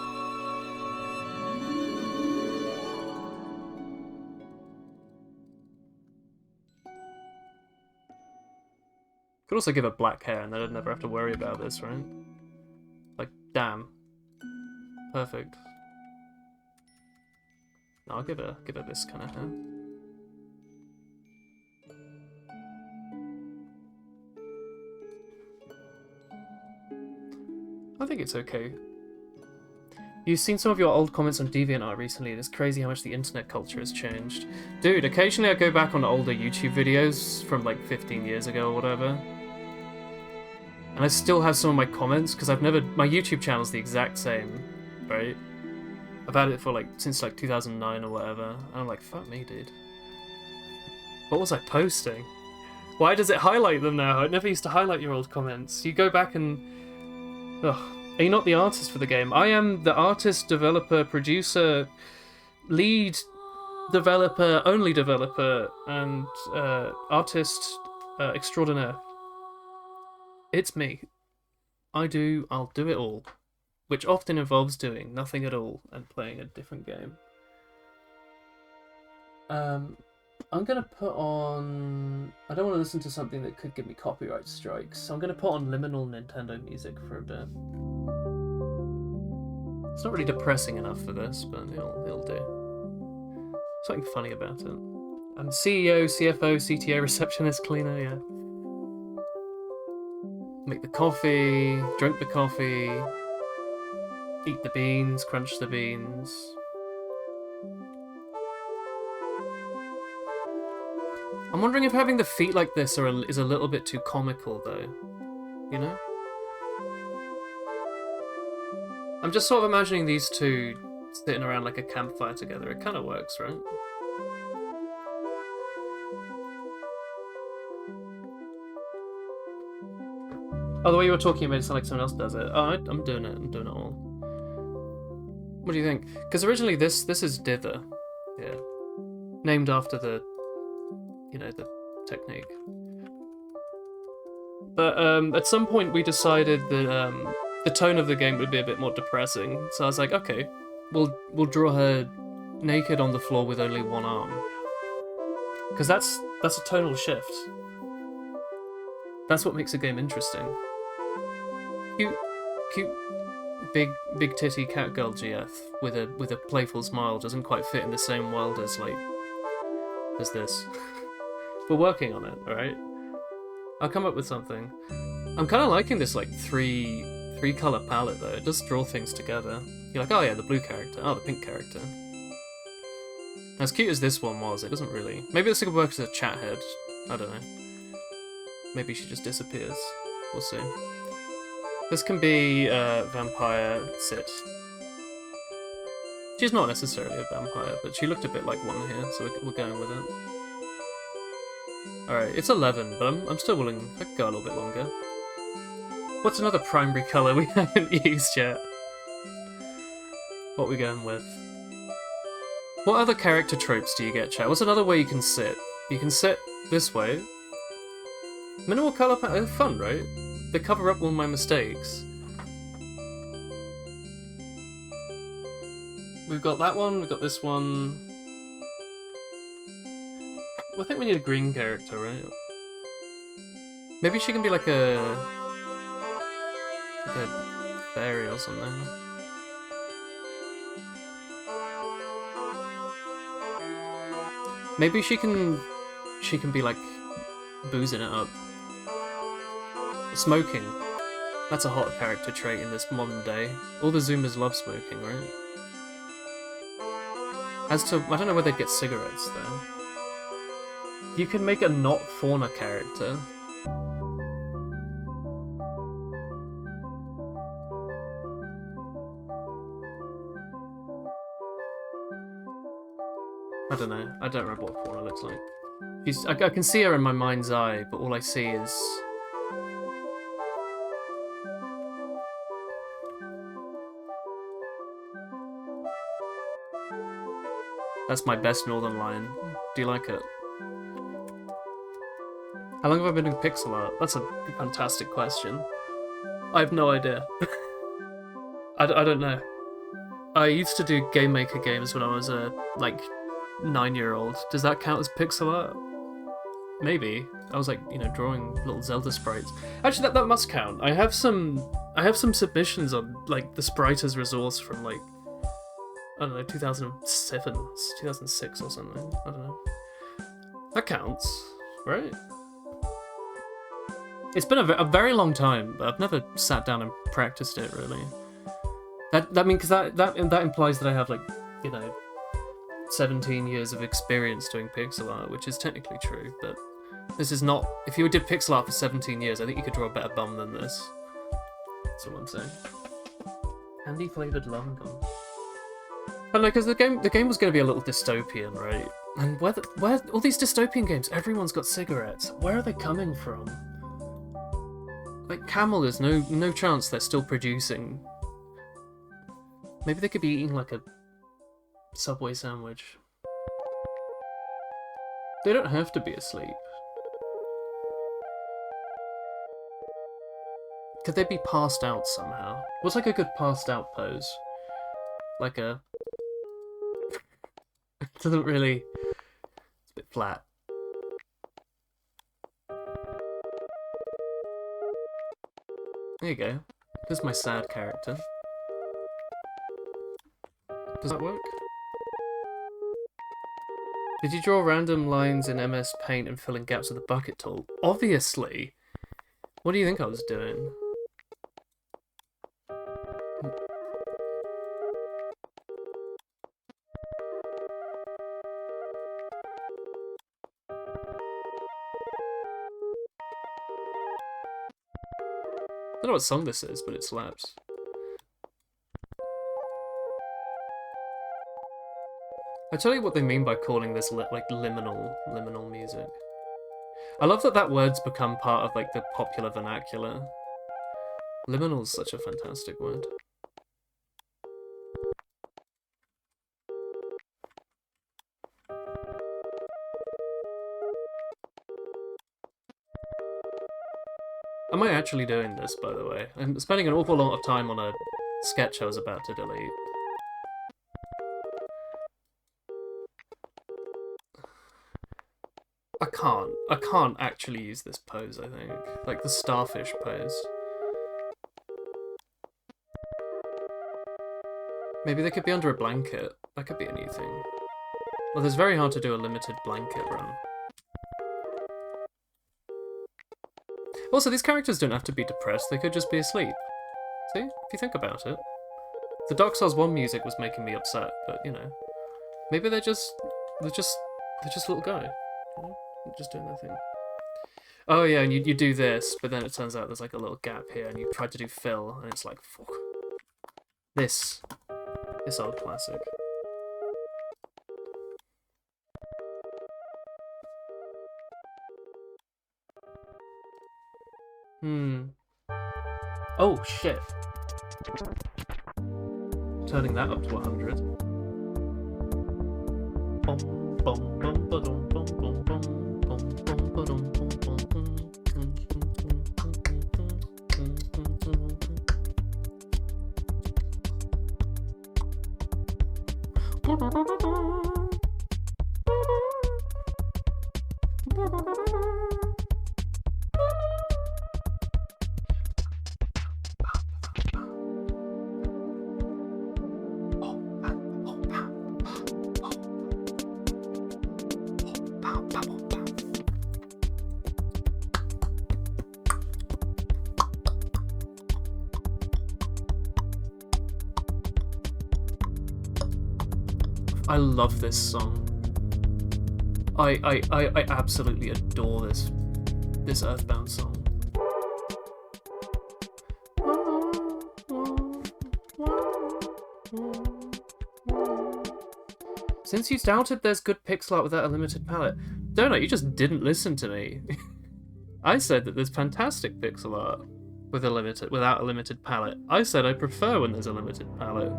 Could also give her black hair and then I'd never have to worry about this, right? Like, damn. Perfect. No, I'll give her this kind of hair. I think it's okay. You've seen some of your old comments on DeviantArt recently, and it's crazy how much the internet culture has changed. Dude, occasionally I go back on older YouTube videos from like 15 years ago or whatever. And I still have some of my comments, because my YouTube channel's the exact same, right? I've had it for since 2009 or whatever, and I'm like, fuck me, dude. What was I posting? Why does it highlight them now? It never used to highlight your old comments. You go back and... ugh. Are you not the artist for the game? I am the artist, developer, producer, lead developer, only developer, and artist extraordinaire. It's me. I'll do it all. Which often involves doing nothing at all and playing a different game. I'm gonna put on... I don't want to listen to something that could give me copyright strikes, so I'm gonna put on liminal Nintendo music for a bit. It's not really depressing enough for this, but it'll do. Something funny about it. I'm CEO, CFO, CTO, receptionist, cleaner, yeah. Make the coffee, drink the coffee, eat the beans, crunch the beans. I'm wondering if having the feet like this is a little bit too comical, though. You know? I'm just sort of imagining these two sitting around like a campfire together. It kind of works, right? Oh, the way you were talking about it sounded like someone else does it. Oh, I'm doing it. I'm doing it all. What do you think? Because originally this is dither. Yeah. Named after the, you know, the technique. But at some point we decided that the tone of the game would be a bit more depressing. So I was like, okay, we'll draw her naked on the floor with only one arm. Because that's a tonal shift. That's what makes a game interesting. Cute, big titty cat girl GF with a playful smile doesn't quite fit in the same world as this. We're working on it, alright? I'll come up with something. I'm kind of liking this like three color palette though. It does draw things together. You're like, oh yeah, the blue character, oh the pink character. As cute as this one was, it doesn't really. Maybe this could work as a chat head. I don't know. Maybe she just disappears. We'll see. This can be vampire Sit. She's not necessarily a vampire, but she looked a bit like one here, so we're going with it. Alright, it's 11, but I'm still willing. I could go a little bit longer. What's another primary colour we haven't used yet? What are we going with? What other character tropes do you get, chat? What's another way you can sit? You can sit this way. Minimal colour palette, they're fun, right? They cover up all my mistakes. We've got that one, we've got this one. Well, I think we need a green character, right? Maybe she can be like a fairy or something. Maybe she can be like boozing it up. Smoking. That's a hot character trait in this modern day. All the Zoomers love smoking, right? As to, I don't know where they'd get cigarettes though. You can make a not fauna character. I don't know. I don't remember what fauna looks like. I can see her in my mind's eye, but all I see is... That's my best northern line. Do you like it? How long have I been doing pixel art? That's a fantastic question. I have no idea. I don't know. I used to do Game Maker games when I was a, like, 9-year-old. Does that count as pixel art? Maybe. I was like, you know, drawing little Zelda sprites. Actually, that must count. I have some submissions on, like, the Spriters resource from, like, I don't know, 2007, 2006 or something. I don't know. That counts, right? It's been a very long time, but I've never sat down and practiced it, really. That means, because that implies that I have, like, you know, 17 years of experience doing pixel art, which is technically true, but this is not... If you did pixel art for 17 years, I think you could draw a better bum than this. That's what I'm saying. Candy-flavoured lung gum. I don't know, because the game was going to be a little dystopian, right? And where all these dystopian games, everyone's got cigarettes. Where are they coming from? Like, Camel, there's no chance they're still producing. Maybe they could be eating like a Subway sandwich. They don't have to be asleep. Could they be passed out somehow? What's like a good passed out pose? Like a... It doesn't really... It's a bit flat. There you go. There's my sad character. Does that work? Did you draw random lines in MS Paint and fill in gaps with a bucket tool? Obviously! What do you think I was doing? don't know what song this is, but it slaps. I tell you what they mean by calling this like liminal music. I love that word's become part of like the popular vernacular. Liminal's such a fantastic word. Am I actually doing this, by the way? I'm spending an awful lot of time on a sketch I was about to delete. I can't actually use this pose, I think. Like the starfish pose. Maybe they could be under a blanket. That could be a new thing. Well, it's very hard to do a limited blanket run. Also, these characters don't have to be depressed, they could just be asleep. See? If you think about it. The Dark Souls 1 music was making me upset, but, you know. Maybe they're just little guy. You know? They're just doing their thing. Oh yeah, and you do this, but then it turns out there's like a little gap here, and you try to do fill, and it's like, fuck. This old classic. Oh, shit. Turning that up to 100. I love this song. I absolutely adore this Earthbound song. Since you doubted there's good pixel art without a limited palette, Donut, you just didn't listen to me. I said that there's fantastic pixel art without a limited palette. I said I prefer when there's a limited palette.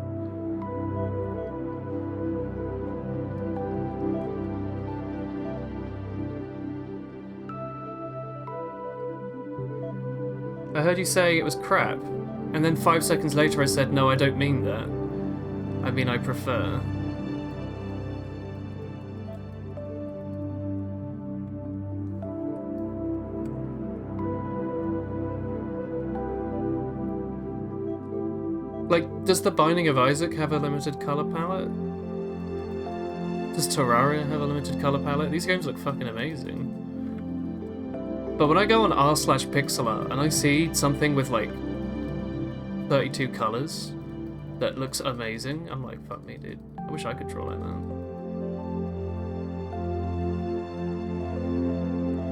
I heard you saying it was crap, and then 5 seconds later I said, no, I don't mean that. I mean, I prefer. Like, does The Binding of Isaac have a limited color palette? Does Terraria have a limited color palette? These games look fucking amazing. But when I go on r/pixelart and I see something with like 32 colors that looks amazing, I'm like, fuck me, dude. I wish I could draw like that.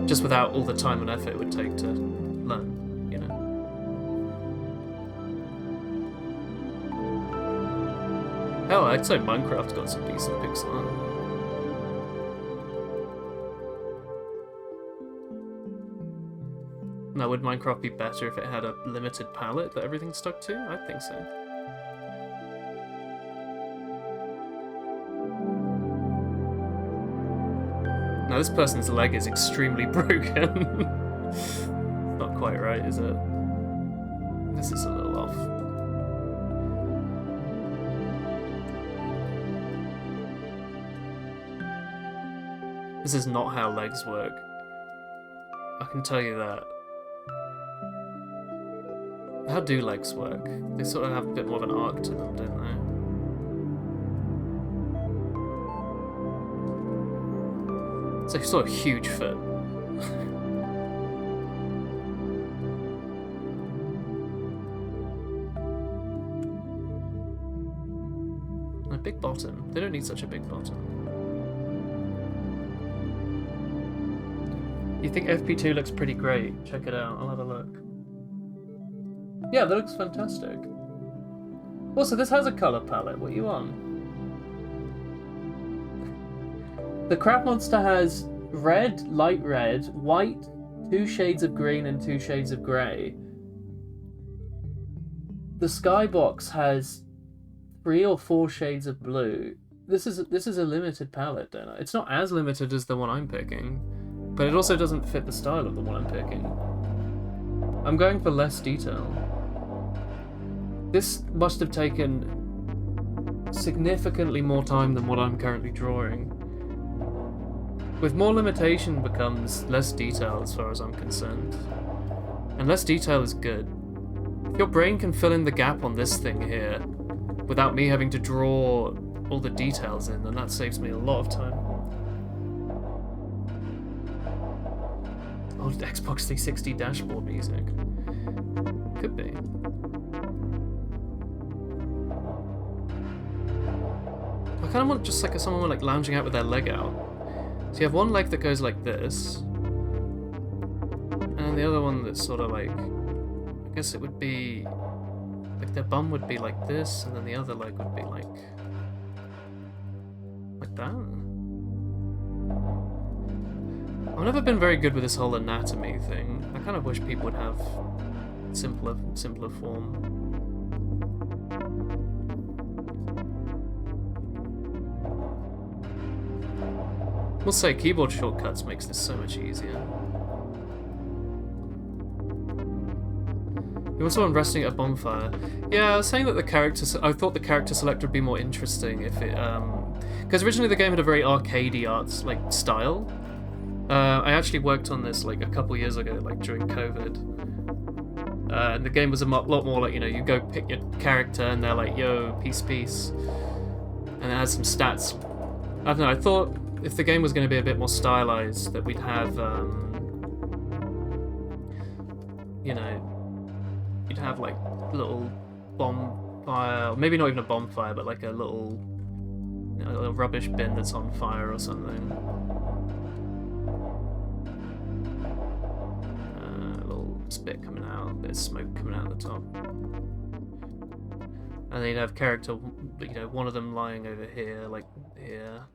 Just without all the time and effort it would take to learn, you know. Hell, I'd say Minecraft's got some decent pixel art. Now, would Minecraft be better if it had a limited palette that everything stuck to? I think so. Now, this person's leg is extremely broken. Not quite right, is it? This is a little off. This is not how legs work. I can tell you that. How do legs work? They sort of have a bit more of an arc to them, don't they? It's like sort of huge foot. A big bottom. They don't need such a big bottom. You think FP2 looks pretty great? Check it out. I'll have a look. Yeah, that looks fantastic. Also, this has a colour palette. What are you on? The crab monster has red, light red, white, 2 shades of green, and 2 shades of grey. The skybox has 3 or 4 shades of blue. This is a limited palette, don't I? It's not as limited as the one I'm picking, but it also doesn't fit the style of the one I'm picking. I'm going for less detail. This must have taken significantly more time than what I'm currently drawing. With more limitation becomes less detail as far as I'm concerned. And less detail is good. If your brain can fill in the gap on this thing here, without me having to draw all the details in, then that saves me a lot of time. Oh, Xbox 360 dashboard music. Could be. I kind of want just like someone like lounging out with their leg out. So you have one leg that goes like this, and the other one that's sort of like, I guess it would be, like their bum would be like this, and then the other leg would be like that. I've never been very good with this whole anatomy thing. I kind of wish people would have simpler form. We'll say keyboard shortcuts makes this so much easier. You want someone resting at a bonfire. Yeah, I was saying that I thought the character select would be more interesting if it, because originally the game had a very arcadey arts like style. I actually worked on this like a couple years ago, like during COVID. And the game was a lot more like, you know, you go pick your character and they're like, yo, peace. And it has some stats. I don't know, I thought if the game was going to be a bit more stylized, that we'd have, you know, you'd have like little bonfire, or maybe not even a bonfire, but like a little, you know, a rubbish bin that's on fire or something. A little spit coming out, a bit of smoke coming out the top. And then you'd have character, you know, one of them lying over here, like here.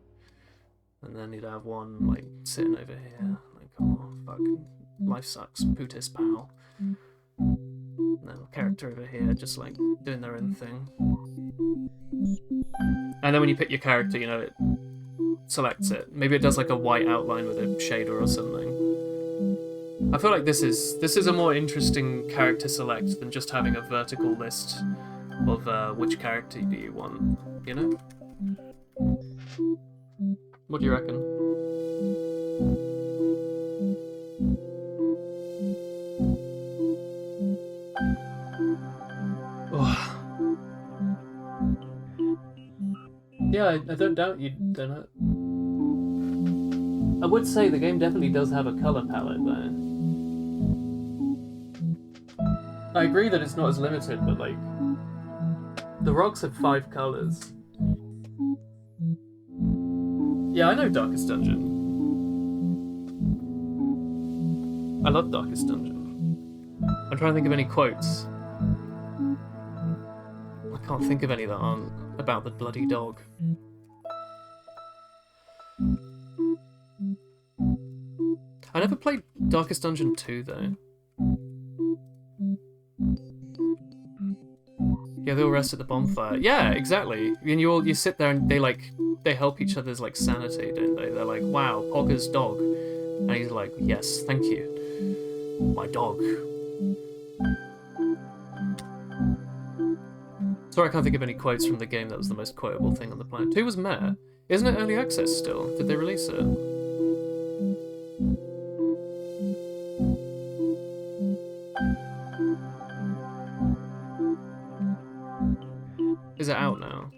And then you'd have one like sitting over here, like, oh fuck, life sucks, putis pal. And then a character over here just like doing their own thing. And then when you pick your character, you know, it selects it. Maybe it does like a white outline with a shader or something. I feel like this is a more interesting character select than just having a vertical list of which character do you want, you know? What do you reckon? Oh. Yeah, I don't doubt you'd done it. I would say the game definitely does have a colour palette though. I agree that it's not as limited, but like, the rocks have 5 colours. Yeah, I know Darkest Dungeon. I love Darkest Dungeon. I'm trying to think of any quotes. I can't think of any that aren't about the bloody dog. I never played Darkest Dungeon 2 though. Yeah, they all rest at the bonfire. Yeah, exactly. And you sit there and they help each other's like sanity, don't they? They're like, wow, Pogger's dog. And he's like, yes, thank you. My dog. Sorry, I can't think of any quotes from the game that was the most quotable thing on the planet. 2 was meh. Isn't it early access still? Did they release it? Is it out now?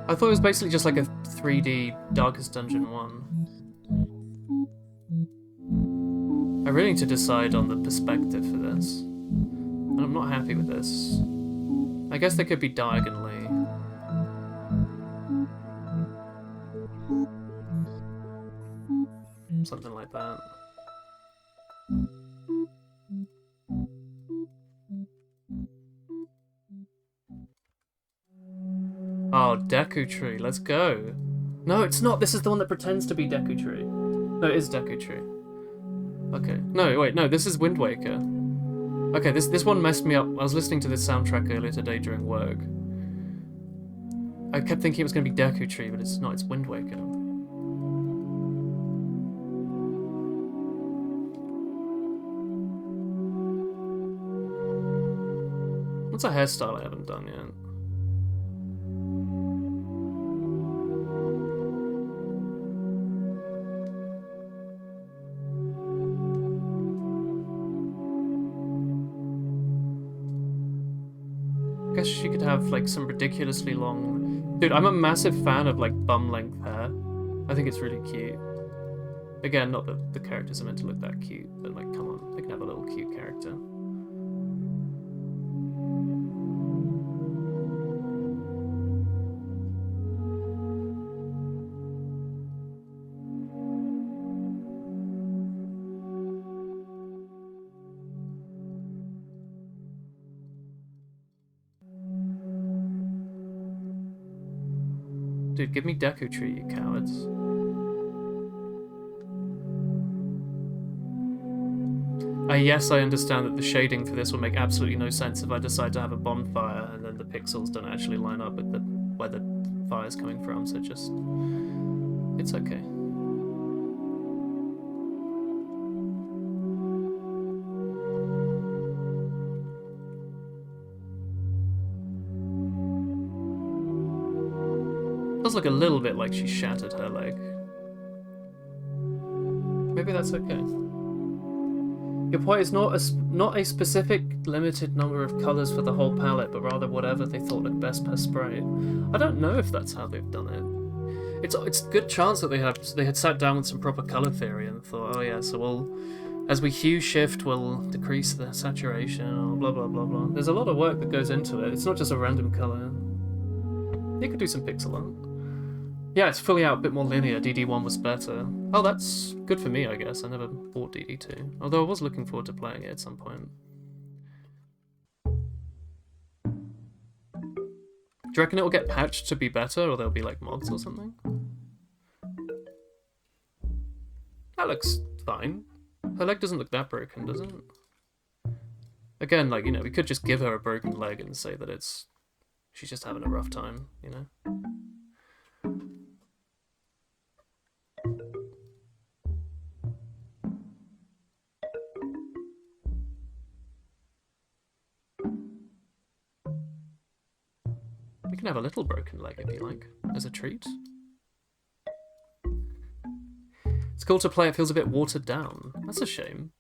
I thought it was basically just like a 3D Darkest Dungeon 1. I really need to decide on the perspective for this. And I'm not happy with this. I guess they could be diagonally. Something like that. Oh, Deku Tree, let's go. No, it's not. This is the one that pretends to be Deku Tree. No, it is Deku Tree. Okay. No, wait, no, this is Wind Waker. Okay, this one messed me up. I was listening to this soundtrack earlier today during work. I kept thinking it was going to be Deku Tree, but it's not. It's Wind Waker. What's a hairstyle I haven't done yet? I guess she could have like some ridiculously long... Dude, I'm a massive fan of like bum length hair. I think it's really cute. Again, not that the characters are meant to look that cute, but like, come on, they can have a little cute character. Dude, give me Deku Tree, you cowards. Yes, I understand that the shading for this will make absolutely no sense if I decide to have a bonfire and then the pixels don't actually line up with where the fire's coming from, so just... It's okay. Does look a little bit like she shattered her leg. Maybe that's okay. Your point is not a specific limited number of colours for the whole palette, but rather whatever they thought looked best per spray. I don't know if that's how they've done it. It's a good chance that they had sat down with some proper colour theory and thought, oh yeah, so as we hue shift, we'll decrease the saturation, or blah blah blah blah. There's a lot of work that goes into it. It's not just a random colour. You could do some pixel art. Yeah, it's fully out, a bit more linear. DD1 was better. Oh, that's good for me, I guess. I never bought DD2. Although I was looking forward to playing it at some point. Do you reckon it'll get patched to be better, or there'll be, like, mods or something? That looks fine. Her leg doesn't look that broken, does it? Again, like, you know, we could just give her a broken leg and say that she's just having a rough time, you know? You can have a little broken leg if you like, as a treat. It's cool to play, it feels a bit watered down. That's a shame.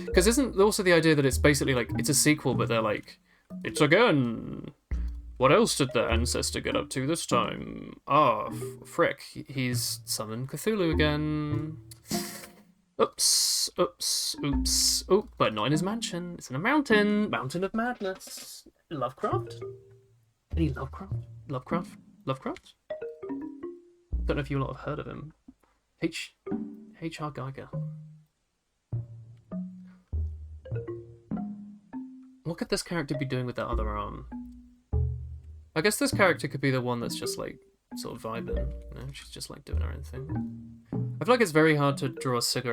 Because isn't also the idea that it's basically like, it's a sequel, but they're like, it's again! What else did the ancestor get up to this time? Ah, frick, he's summoned Cthulhu again. Oops, oops, oops. Oh, but not in his mansion. It's in a mountain. Mountain of Madness. Lovecraft? Any Lovecraft? Lovecraft? Don't know if you lot have heard of him. H.R. Geiger. What could this character be doing with that other arm? I guess this character could be the one that's just like sort of vibing, you know, she's just like doing her own thing. I feel like it's very hard to draw a pixel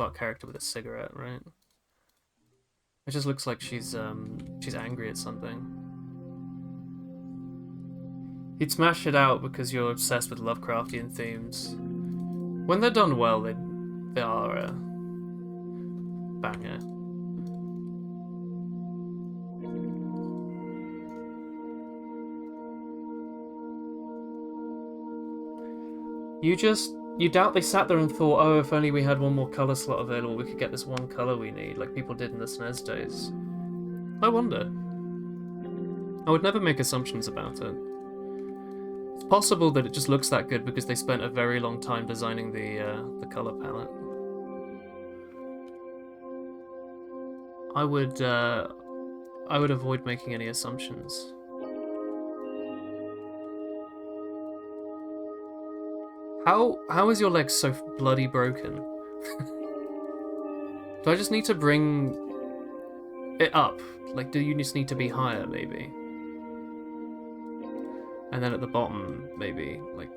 art character with a cigarette, right? It just looks like she's angry at something. You'd smash it out because you're obsessed with Lovecraftian themes. When they're done well, they are a banger. You doubt they sat there and thought, oh, if only we had one more colour slot available, we could get this one colour we need, like people did in the SNES days. I wonder. I would never make assumptions about it. It's possible that it just looks that good because they spent a very long time designing the colour palette. I would avoid making any assumptions. How is your leg so bloody broken? Do I just need to bring it up? Like, do you just need to be higher, maybe? And then at the bottom, maybe, like...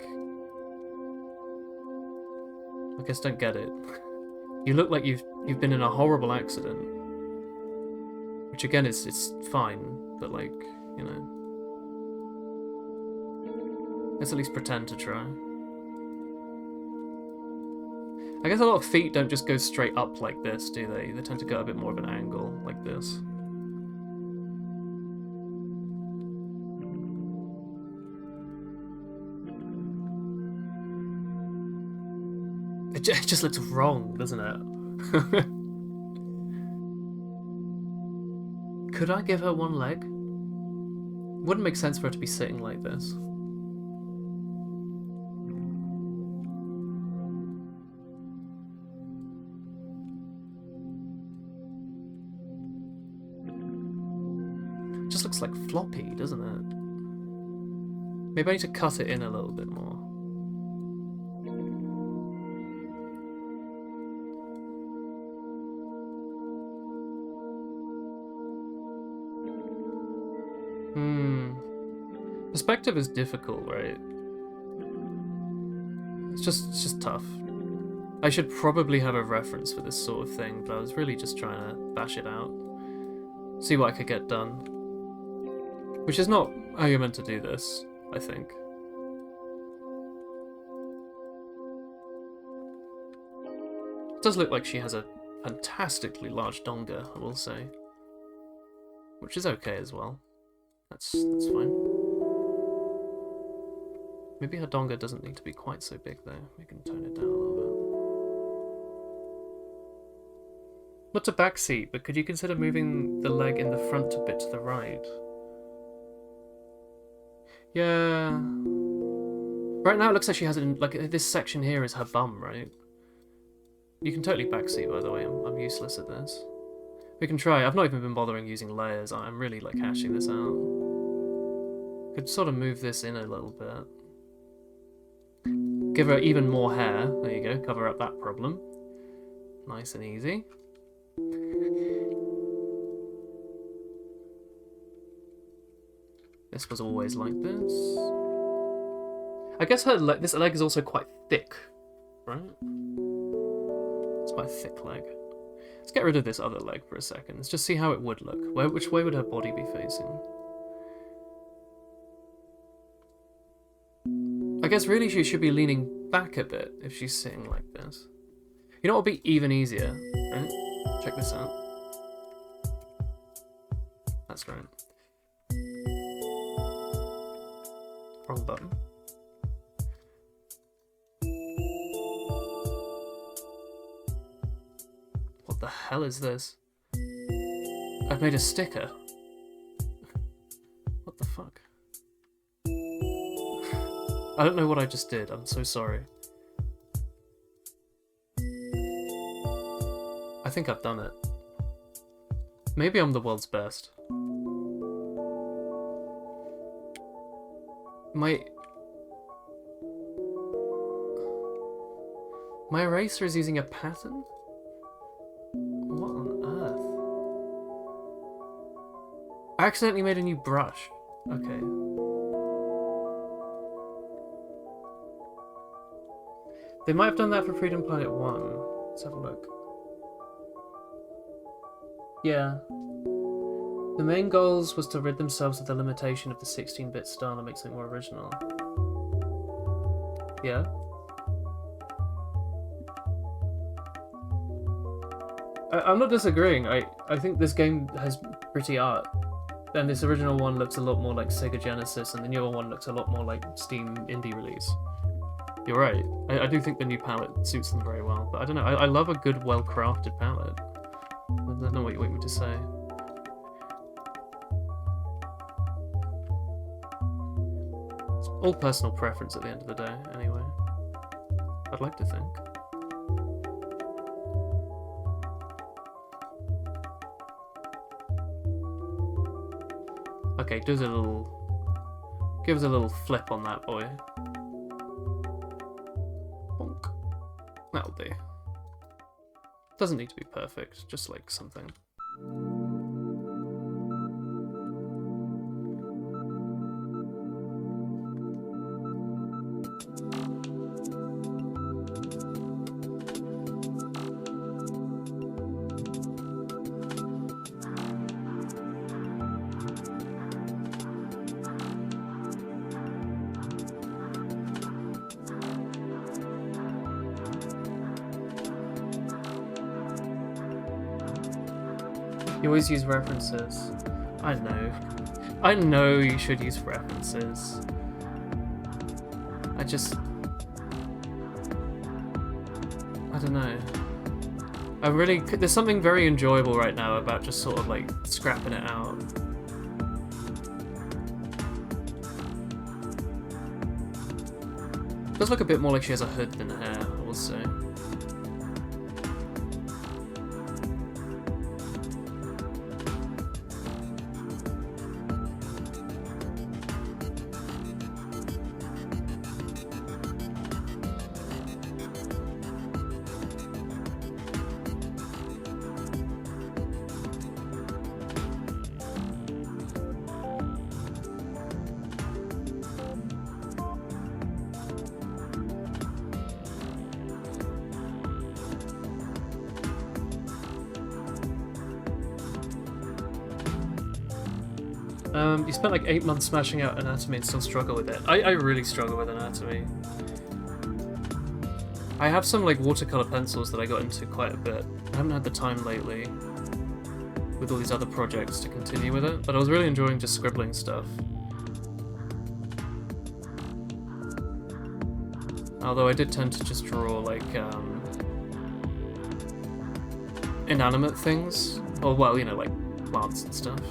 I just don't get it. You look like you've been in a horrible accident. Which again, it's fine, but like, you know... Let's at least pretend to try. I guess a lot of feet don't just go straight up like this, do they? They tend to go a bit more of an angle, like this. It just looks wrong, doesn't it? Could I give her one leg? Wouldn't make sense for her to be sitting like this. Just looks like floppy, doesn't it? Maybe I need to cut it in a little bit more. Perspective is difficult, right? It's just tough. I should probably have a reference for this sort of thing, but I was really just trying to bash it out. See what I could get done. Which is not how you're meant to do this, I think. It does look like she has a fantastically large donga, I will say. Which is okay as well. That's fine. Maybe her donga doesn't need to be quite so big though. We can tone it down a little bit. Not to backseat, but could you consider moving the leg in the front a bit to the right? Yeah. Right now it looks like she has it in, like, this section here is her bum, right? You can totally backseat, by the way. I'm useless at this. We can try. I've not even been bothering using layers. I'm really, like, hashing this out. Could sort of move this in a little bit. Give her even more hair. There you go. Cover up that problem. Nice and easy. This was always like this. I guess this leg is also quite thick, right? It's quite a thick leg. Let's get rid of this other leg for a second. Let's just see how it would look. Which way would her body be facing? I guess really she should be leaning back a bit if she's sitting like this. You know what would be even easier, right? Check this out. That's great. Wrong button. What the hell is this? I've made a sticker. What the fuck? I don't know what I just did. I'm so sorry. I think I've done it. Maybe I'm the world's best. My eraser is using a pattern? What on earth? I accidentally made a new brush. Okay. They might have done that for Freedom Planet 1. Let's have a look. Yeah. The main goals was to rid themselves of the limitation of the 16-bit style and make something more original. Yeah. I'm not disagreeing. I think this game has pretty art. And this original one looks a lot more like Sega Genesis, and the newer one looks a lot more like Steam indie release. You're right. I do think the new palette suits them very well. But I don't know. I love a good, well-crafted palette. I don't know what you want me to say. It's all personal preference at the end of the day, anyway. I'd like to think. Okay, give us a little flip on that boy. That'll do. Doesn't need to be perfect, just like something. You always use references. I know. I know you should use references. I don't know. There's something very enjoyable right now about just sort of like scrapping it out. Does look a bit more like she has a hood than hair, I will say. You spent like 8 months smashing out anatomy and still struggle with it. I really struggle with anatomy. I have some like watercolor pencils that I got into quite a bit. I haven't had the time lately with all these other projects to continue with it, but I was really enjoying just scribbling stuff. Although I did tend to just draw like inanimate things, or well, you know, like plants and stuff.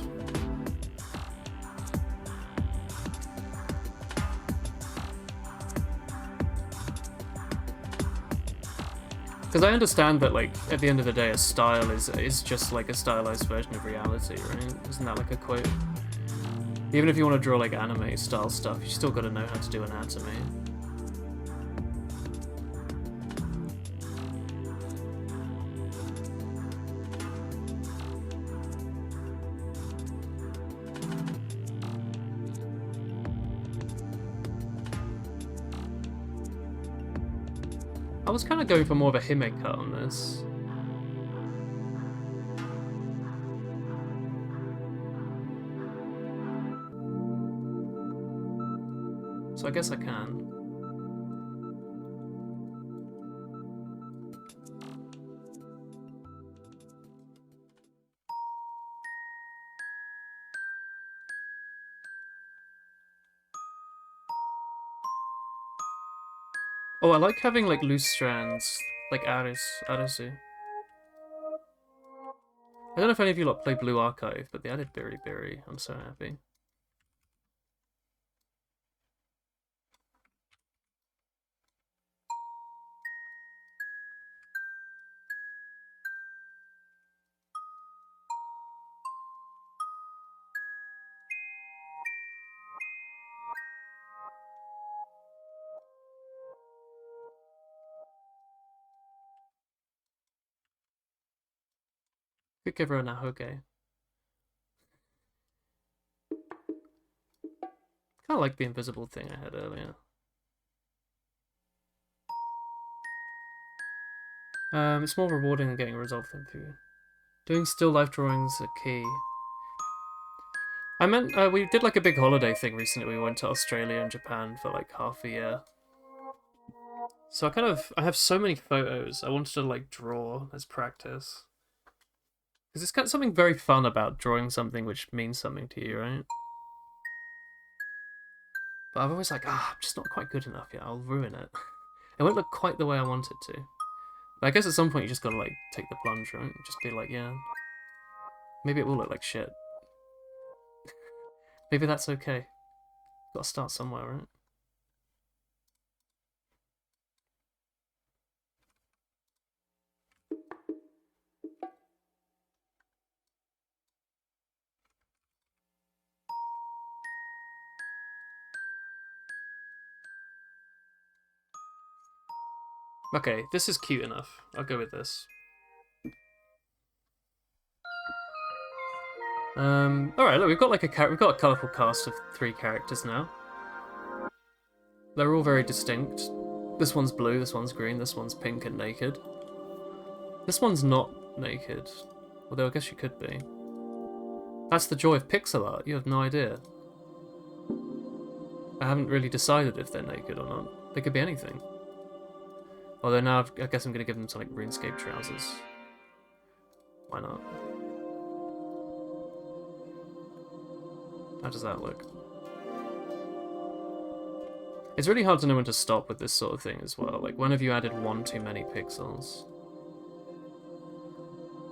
Because I understand that, like, at the end of the day, a style is just like a stylized version of reality, right? Isn't that like a quote? Even if you want to draw like anime style stuff, you still got to know how to do anatomy. I was kind of going for more of a Hime cut on this. So I guess I can. Oh, I like having like loose strands, like Arisu. I don't know if any of you lot play Blue Archive, but they added Biri. I'm so happy. Could give her a Nahoge. Kind of like the invisible thing I had earlier. It's more rewarding than getting a result than through. Doing still life drawings are key. I meant, we did like a big holiday thing recently. We went to Australia and Japan for like half a year. So I have so many photos I wanted to like draw as practice. Because it's got something very fun about drawing something which means something to you, right? But I'm always like, I'm just not quite good enough yet, I'll ruin it. It won't look quite the way I want it to. But I guess at some point you just gotta like take the plunge, right? Just be like, yeah, maybe it will look like shit. Maybe that's okay. Gotta start somewhere, right? Okay, this is cute enough. I'll go with this. Alright, look, we've got a colourful cast of 3 characters now. They're all very distinct. This one's blue, this one's green, this one's pink and naked. This one's not naked, although I guess you could be. That's the joy of pixel art, you have no idea. I haven't really decided if they're naked or not. They could be anything. Although now I guess I'm going to give them some like RuneScape trousers. Why not? How does that look? It's really hard to know when to stop with this sort of thing as well. Like, when have you added one too many pixels?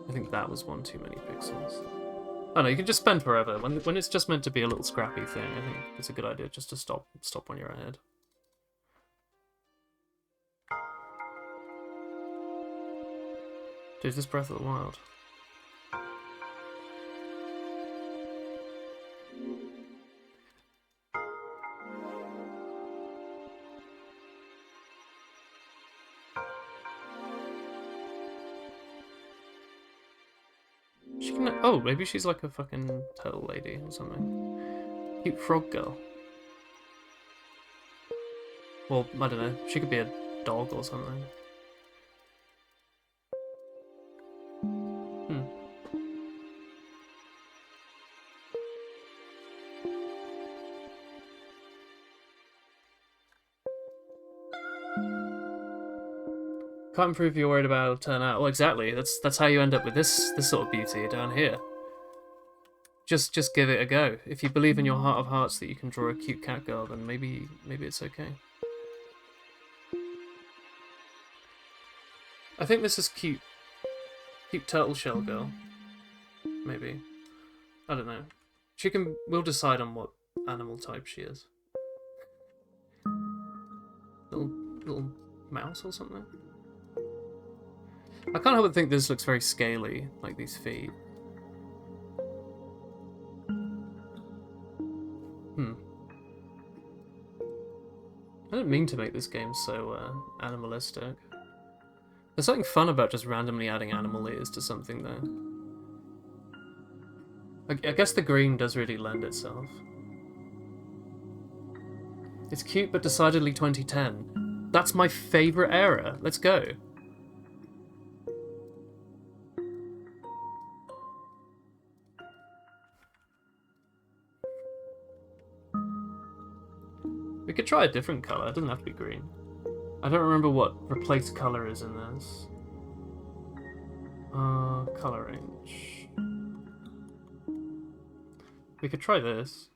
I think that was one too many pixels. Oh no, you can just spend forever. When it's just meant to be a little scrappy thing, I think it's a good idea just to stop when you're ahead. Dude, this Breath of the Wild. She can. Oh, maybe she's like a fucking turtle lady or something. Cute frog girl. Well, I don't know. She could be a dog or something. Can't improve you're worried about it'll turn out. Well, exactly. That's how you end up with this sort of beauty down here. Just give it a go. If you believe in your heart of hearts that you can draw a cute cat girl, then maybe it's okay. I think this is cute. Cute turtle shell girl. Maybe. I don't know. We'll decide on what animal type she is. Little mouse or something? I can't help but think this looks very scaly, like these feet. I didn't mean to make this game so animalistic. There's something fun about just randomly adding animal ears to something, though. I guess the green does really lend itself. It's cute, but decidedly 2010. That's my favourite era. Let's go. We could try a different colour, it doesn't have to be green. I don't remember what replace colour is in this. Colour range. We could try this.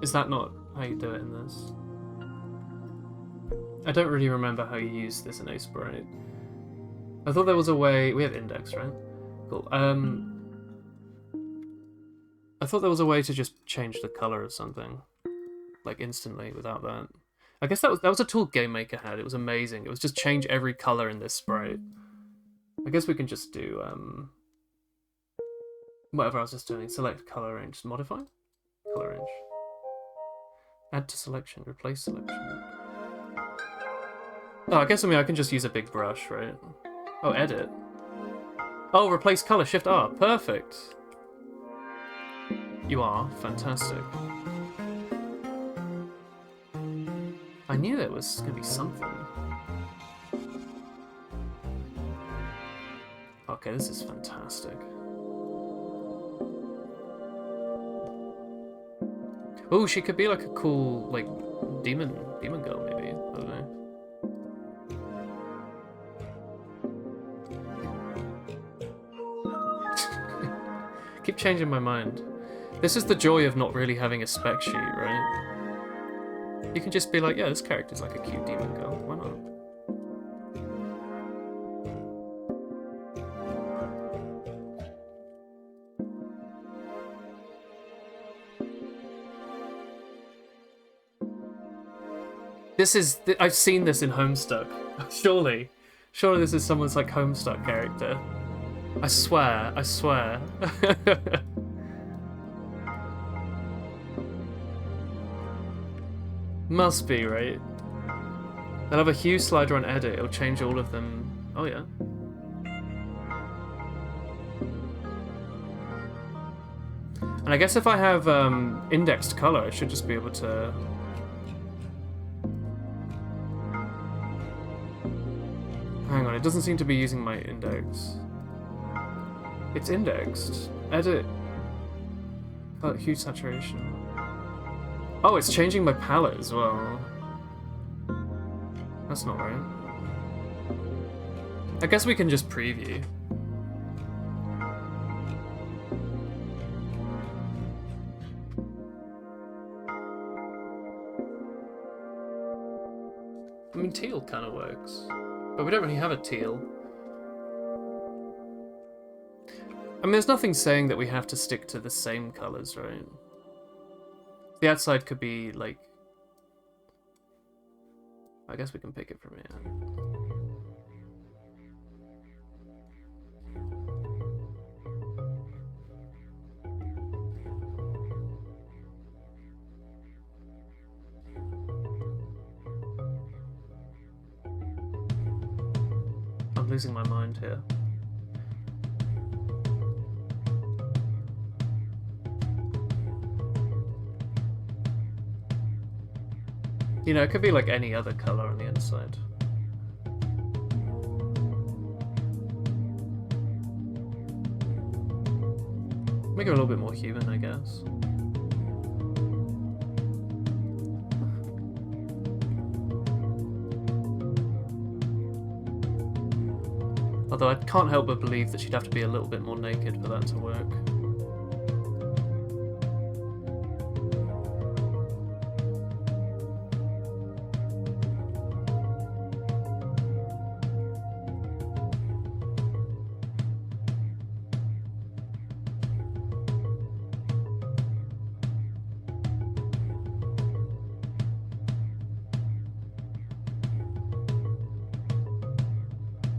Is that not how you do it in this? I don't really remember how you use this in Sprite. I thought there was a way... We have index, right? Cool. I thought there was a way to just change the color of something, like instantly without that. I guess that was a tool Game Maker had. It was amazing. It was just change every color in this sprite. I guess we can just do whatever I was just doing. Select color range, just modify color range. Add to selection, replace selection. Oh, I guess I can just use a big brush, right? Oh, edit. Oh, replace color, Shift R, perfect. You are fantastic. I knew there was going to be something. Okay, this is fantastic. Oh, she could be like a cool, like, demon girl, maybe. I don't know. Keep changing my mind. This is the joy of not really having a spec sheet, right? You can just be like, yeah, this character's like a cute demon girl. Why not? I've seen this in Homestuck. Surely this is someone's like Homestuck character. I swear. Must be, right? They'll have a hue slider on edit, it'll change all of them. Oh yeah. And I guess if I have indexed color, I should just be able to... Hang on, it doesn't seem to be using my index. It's indexed. Edit. Hue saturation. Oh, it's changing my palette as well. That's not right. I guess we can just preview. I mean, teal kind of works. But we don't really have a teal. I mean, there's nothing saying that we have to stick to the same colors, right? The outside could be, like... I guess we can pick it from here. I'm losing my mind here. You know, it could be like any other color on the inside. Make it a little bit more human, I guess. Although I can't help but believe that she'd have to be a little bit more naked for that to work.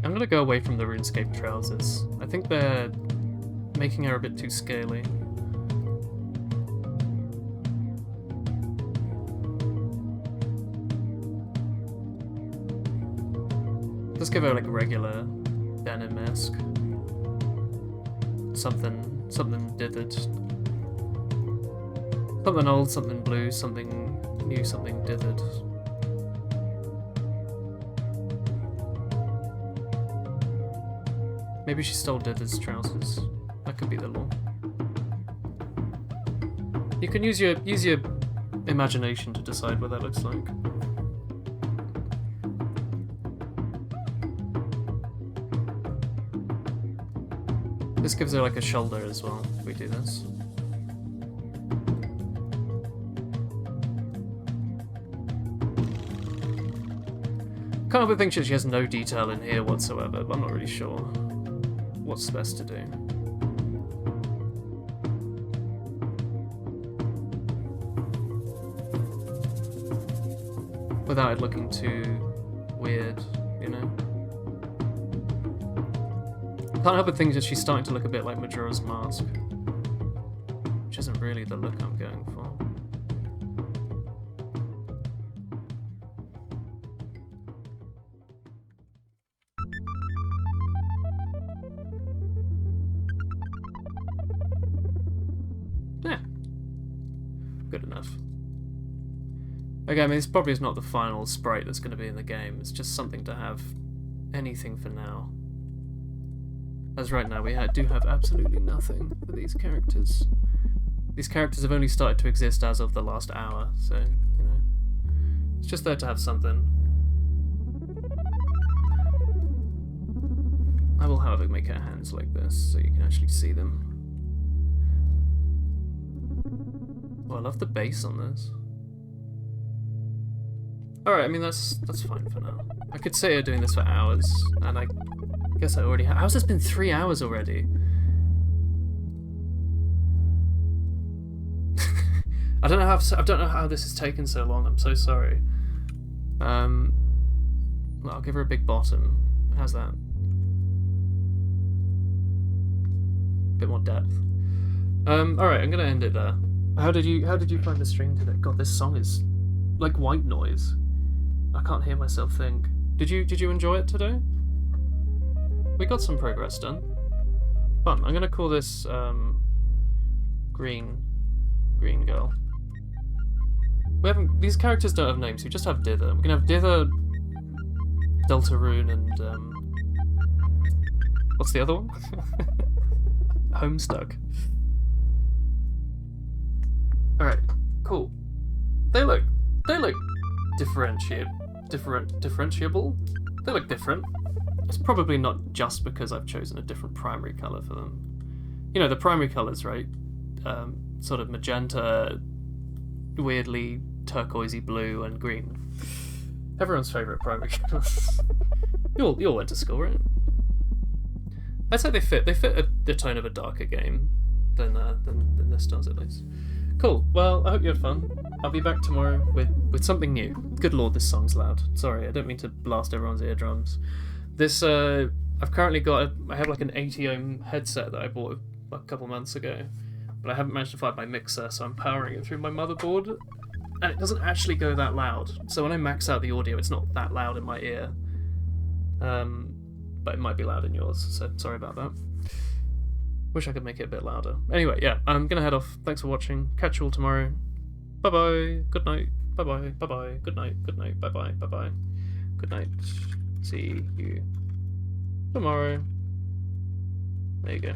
I'm gonna go away from the RuneScape trousers. I think they're making her a bit too scaly. Let's give her like a regular denim-esque. Something dithered. Something old, something blue, something new, something dithered. Maybe she stole Dither's trousers. That could be the law. You can use your imagination to decide what that looks like. This gives her like a shoulder as well, if we do this. Can't help but think that she has no detail in here whatsoever, but I'm not really sure what's best to do. Without it looking too weird, you know? Can't help but think that she's starting to look a bit like Majora's Mask, which isn't really the look I'm going for. Yeah, good enough. Okay, I mean, this probably is not the final sprite that's going to be in the game. It's just something to have anything for now. As right now, we do have absolutely nothing for these characters. These characters have only started to exist as of the last hour, so, you know, it's just there to have something. I will, however, make her hands like this so you can actually see them. Oh, I love the bass on this. Alright, I mean, that's fine for now. I could sit here doing this for hours, and I guess I already have. How's this been 3 hours already? I don't know how this has taken so long. I'm so sorry. Well, I'll give her a big bottom. How's that? Bit more depth. Alright, I'm gonna end it there. How did you find the stream today? God, this song is like white noise. I can't hear myself think. Did you enjoy it today? We got some progress done. Fun. I'm gonna call this green girl. We haven't. These characters don't have names. We just have Dither. We're gonna have Dither, Deltarune, and what's the other one? Homestuck. All right. Cool. They look differentiable. They look different. It's probably not just because I've chosen a different primary color for them. You know, the primary colors, right? Sort of magenta, weirdly turquoisey blue, and green. Everyone's favorite primary colors. you all went to school, right? I'd say they fit the tone of a darker game than this does, at least. Cool. Well, I hope you had fun. I'll be back tomorrow with something new. Good lord, this song's loud. Sorry, I don't mean to blast everyone's eardrums. This I've currently got. I have like an 80 ohm headset that I bought a couple months ago, but I haven't managed to find my mixer, so I'm powering it through my motherboard, and it doesn't actually go that loud. So when I max out the audio, it's not that loud in my ear. But it might be loud in yours. So sorry about that. Wish I could make it a bit louder. Anyway, yeah, I'm gonna head off. Thanks for watching. Catch you all tomorrow. Bye bye. Good night. Bye bye. Bye bye. Good night. Good night. Bye bye. Bye bye. Good night. See you tomorrow. There you go.